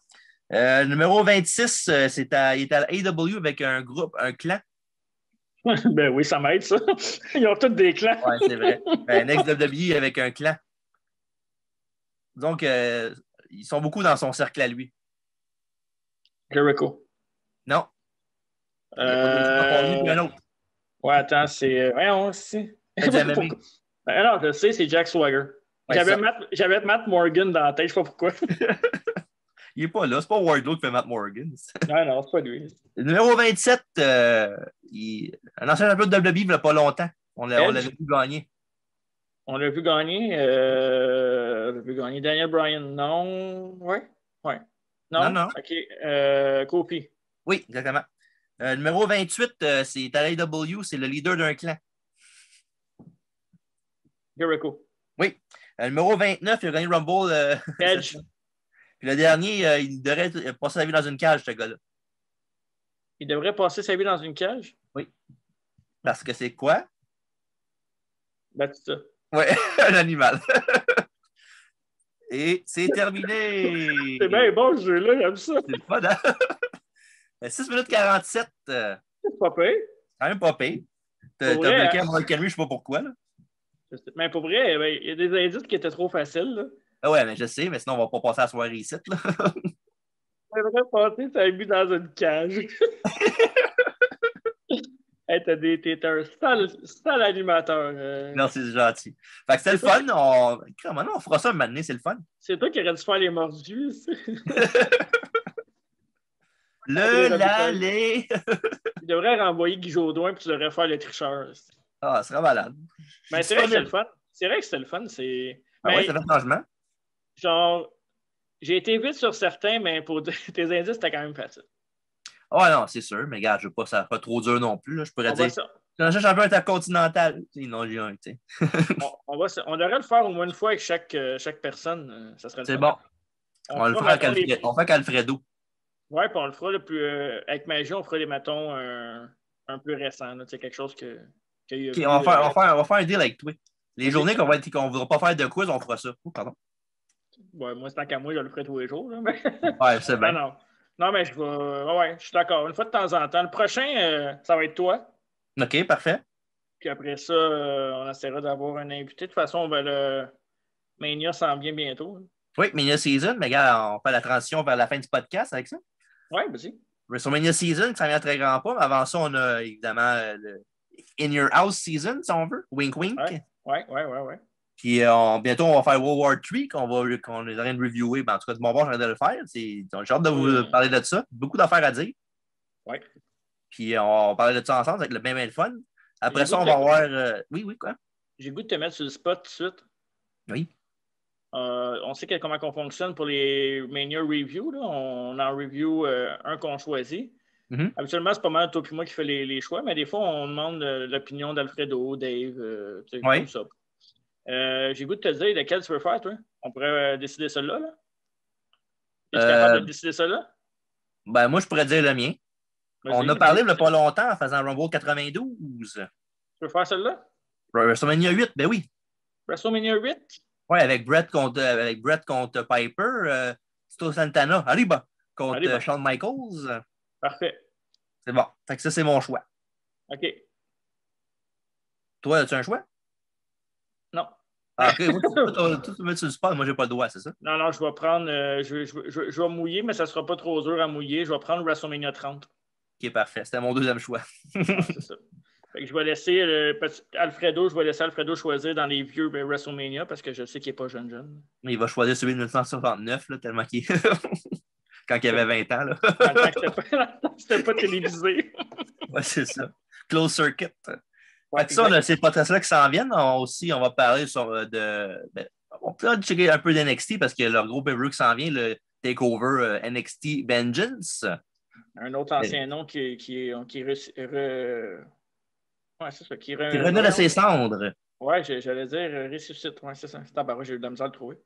Numéro 26, il est à AEW avec un groupe, un clan. Ben oui, ça m'aide, ça. Ils ont tous des clans. Oui, c'est vrai. Un ex-WWE avec un clan. Donc, ils sont beaucoup dans son cercle à lui. Jericho. Non. Il n'y a pas lui, un autre. Ouais, attends, c'est. Voyons, c'est. Non, je sais, c'est Jack Swagger. Ouais, j'avais Matt Morgan dans la tête, je sais pas pourquoi. Il n'est pas là, c'est pas Wardlow qui fait Matt Morgan. Non, c'est pas lui. Le numéro 27, un ancien champion de WWE il n'y a pas longtemps. On l'avait vu gagner. On l'a vu gagner. Daniel Bryan, non. Ouais. Non. OK. Kofi. Oui, exactement. Numéro 28, c'est à l'AEW, c'est le leader d'un clan. Jericho. Oui. Le numéro 29, il a gagné Rumble. Edge. Puis le dernier, il devrait passer sa vie dans une cage, ce gars-là. Il devrait passer sa vie dans une cage? Oui. Parce que c'est quoi? Batista. Oui, un animal. Et c'est terminé. C'est bien bon ce jeu-là, j'aime ça. C'est le fun, hein? 6 minutes 47. C'est pas pire. Quand même pas pire. T'as bloqué à Mark Henry, je sais pas pourquoi. Là. Mais pour vrai, il y a des indices qui étaient trop faciles. Là. Ah ouais, mais je sais, mais sinon, on va pas passer la soirée ici. Là. On devrait passer sa vie dans une cage. Hey, t'es un sale animateur. Non, c'est gentil. Fait que c'est le fun. On fera ça un moment donné, c'est le fun. C'est toi qui aurais dû faire les mordus. Les. Il devrait renvoyer Guy Jodoin puis tu devrais faire le tricheur. Ah, ce serait malade. Mais c'est vrai que c'est le fun. C'est vrai que c'est le fun. Ah ouais, ça fait changement. Genre, j'ai été vite sur certains, mais pour tes indices, c'était quand même facile. Ah non, c'est sûr, mais regarde, je veux pas, ça pas trop dur non plus. Là. Je pourrais dire. C'est un champion intercontinental. Non, j'ai un, tu sais. on devrait le faire au moins une fois avec chaque personne. Ça serait c'est bon. On le fera avec Alfredo. Ouais, puis on le fera le plus. Avec Magie, on fera les matons un peu récents. Tu sais, quelque chose que. Okay, on va faire un deal avec toi. Les journées qu'on ne voudra pas faire de quiz, on fera ça. Oh, pardon. Ouais, moi, c'est tant qu'à moi, je le ferai tous les jours. Là, mais... Ouais, c'est bien. Non, mais je vais. Ouais, je suis d'accord. Une fois de temps en temps. Le prochain, ça va être toi. OK, parfait. Puis après ça, on essaiera d'avoir un invité. De toute façon, le Mania s'en vient bientôt. Hein. Oui, Mania Season, mais regarde, on fait la transition vers la fin du podcast avec ça. Oui, vas-y. WrestleMania Season, ça vient très grand pas, mais avant ça, on a évidemment le In Your House Season, si on veut. Wink, wink. Oui. Puis bientôt, on va faire World War III, qu'on est en train de reviewer. Ben, en tout cas, de mon bord, j'ai hâte de le faire. J'ai hâte de vous parler de ça. Beaucoup d'affaires à dire. Oui. Puis on va parler de ça ensemble avec le bien fun. Après ça, on va voir. Oui, quoi? J'ai le goût de te mettre sur le spot tout de suite. Oui. On sait comment on fonctionne pour les Mania Review. Là. On en review un qu'on choisit. Mm-hmm. Habituellement, c'est pas mal toi et moi qui fait les choix, mais des fois, on demande l'opinion d'Alfredo, Dave, comme ça. J'ai le goût de te dire lequel tu veux faire, toi. On pourrait décider ça là. Es-tu capable de décider ça là? Ben, moi, je pourrais dire le mien. On a parlé il n'y a pas longtemps en faisant Rumble 92. Tu veux faire celle-là? WrestleMania 8, ben oui. WrestleMania 8? Oui, avec Brett contre Piper, Sto Santana, Arriba, contre Shawn Michaels. Parfait. C'est bon. Fait que ça, c'est mon choix. OK. Toi, as-tu un choix? Non. Ah, OK. Tu te mets sur le spot, moi, j'ai pas le droit, c'est ça? Non, je vais prendre. Je vais mouiller, mais ça sera pas trop dur à mouiller. Je vais prendre WrestleMania 30. OK, parfait. C'était mon deuxième choix. C'est ça. Fait que je vais laisser Alfredo choisir dans les vieux WrestleMania parce que je sais qu'il n'est pas jeune. Il va choisir celui de 1969, là, tellement qu'il quand il avait 20 ans. Là. C'était pas télévisé. Oui, c'est ça. Closed circuit. Ouais, ça, on a ces podcasts-là qui s'en viennent. On va parler on peut checker un peu d'NXT parce que leur gros pay-per-view qui s'en vient, le Takeover NXT Vengeance. Un autre ancien nom qui renaît de ses cendres. Oui, j'allais dire ressuscite. Oui, c'est ça. J'ai eu de la misère à le trouver.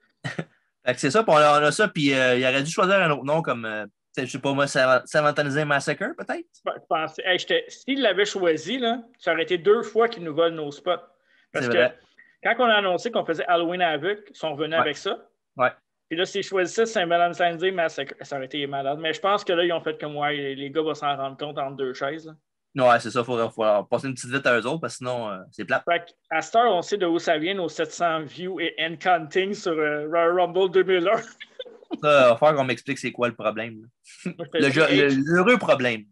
C'est ça, puis on a ça, puis il aurait dû choisir un autre nom comme, je sais pas moi, Savantaniser Massacre, peut-être? Je pensais, s'il l'avait choisi, là, ça aurait été 2 fois qu'il nous vole nos spots. Parce que quand on a annoncé qu'on faisait Halloween Havoc, ils sont venus avec ça. Ouais. Puis là, s'ils choisissaient Saint-Valentine's Massacre, ça aurait été malade. Mais je pense que là, ils ont fait comme les gars vont s'en rendre compte entre 2 chaises. Là. Ouais, c'est ça, il faut passer une petite vite à eux autres, parce que sinon, c'est plate. Fait à cette heure, on sait de où ça vient, nos 700 views et counting sur Royal Rumble 2001. Ça, il va falloir qu'on m'explique c'est quoi le problème. L'heureux problème.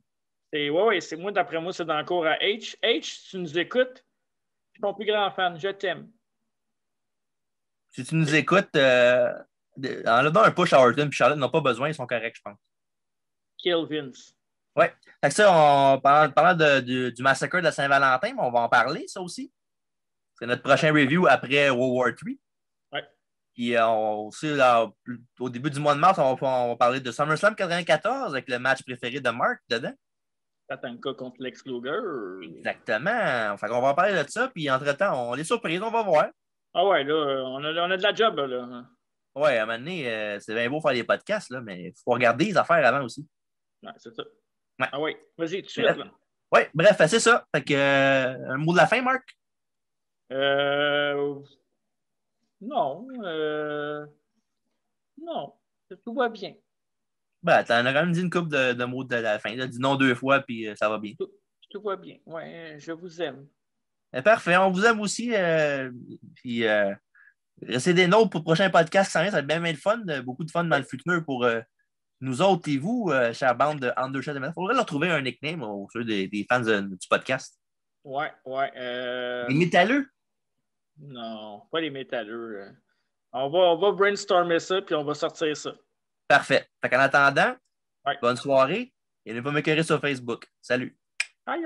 Oui, c'est moi, d'après moi, c'est dans le cours à H. H, si tu nous écoutes, je suis ton plus grand fan, je t'aime. Si tu nous écoutes, en leur donnant un push à Orton et Charlotte n'ont pas besoin, ils sont corrects, je pense. Kill Vince. Oui. Fait que ça, parlant du massacre de Saint-Valentin, on va en parler, ça aussi. C'est notre prochain review après World War III. Oui. Puis aussi, là, au début du mois de mars, on va parler de SummerSlam 94 avec le match préféré de Mark dedans. Tatanka contre Lex Luger. Exactement. Fait qu'on va en parler de ça, puis entre-temps, on les surprises, on va voir. Ah ouais, là, on a de la job, là. Ouais, à un moment donné, c'est bien beau faire des podcasts, là, mais il faut regarder les affaires avant aussi. Ouais, c'est ça. Ouais. Ah ouais, vas-y, tout de suite, Bref. là. Ouais, bref, c'est ça. Fait que, un mot de la fin, Marc? Euh, non, non, tout va bien. Ben, t'en as quand même dit une couple de mots de la fin. Là. Dis non 2 fois, puis ça va bien. Tout va bien. Ouais, je vous aime. Parfait, on vous aime aussi. Puis, restez des nôtres pour le prochain podcast qui s'en vient. Ça va être bien, bien de fun. Beaucoup de fun dans Oui, le futur pour nous autres et vous, chère bande de Undershot. Il faudrait leur trouver un nickname aux ceux des fans du podcast. ouais, ouais. Les métalleux? Non, pas les métalleux. On va brainstormer ça, puis on va sortir ça. Parfait. Fait qu'en attendant, Ouais. bonne soirée et ne pas m'écœurer sur Facebook. Salut. Aïe,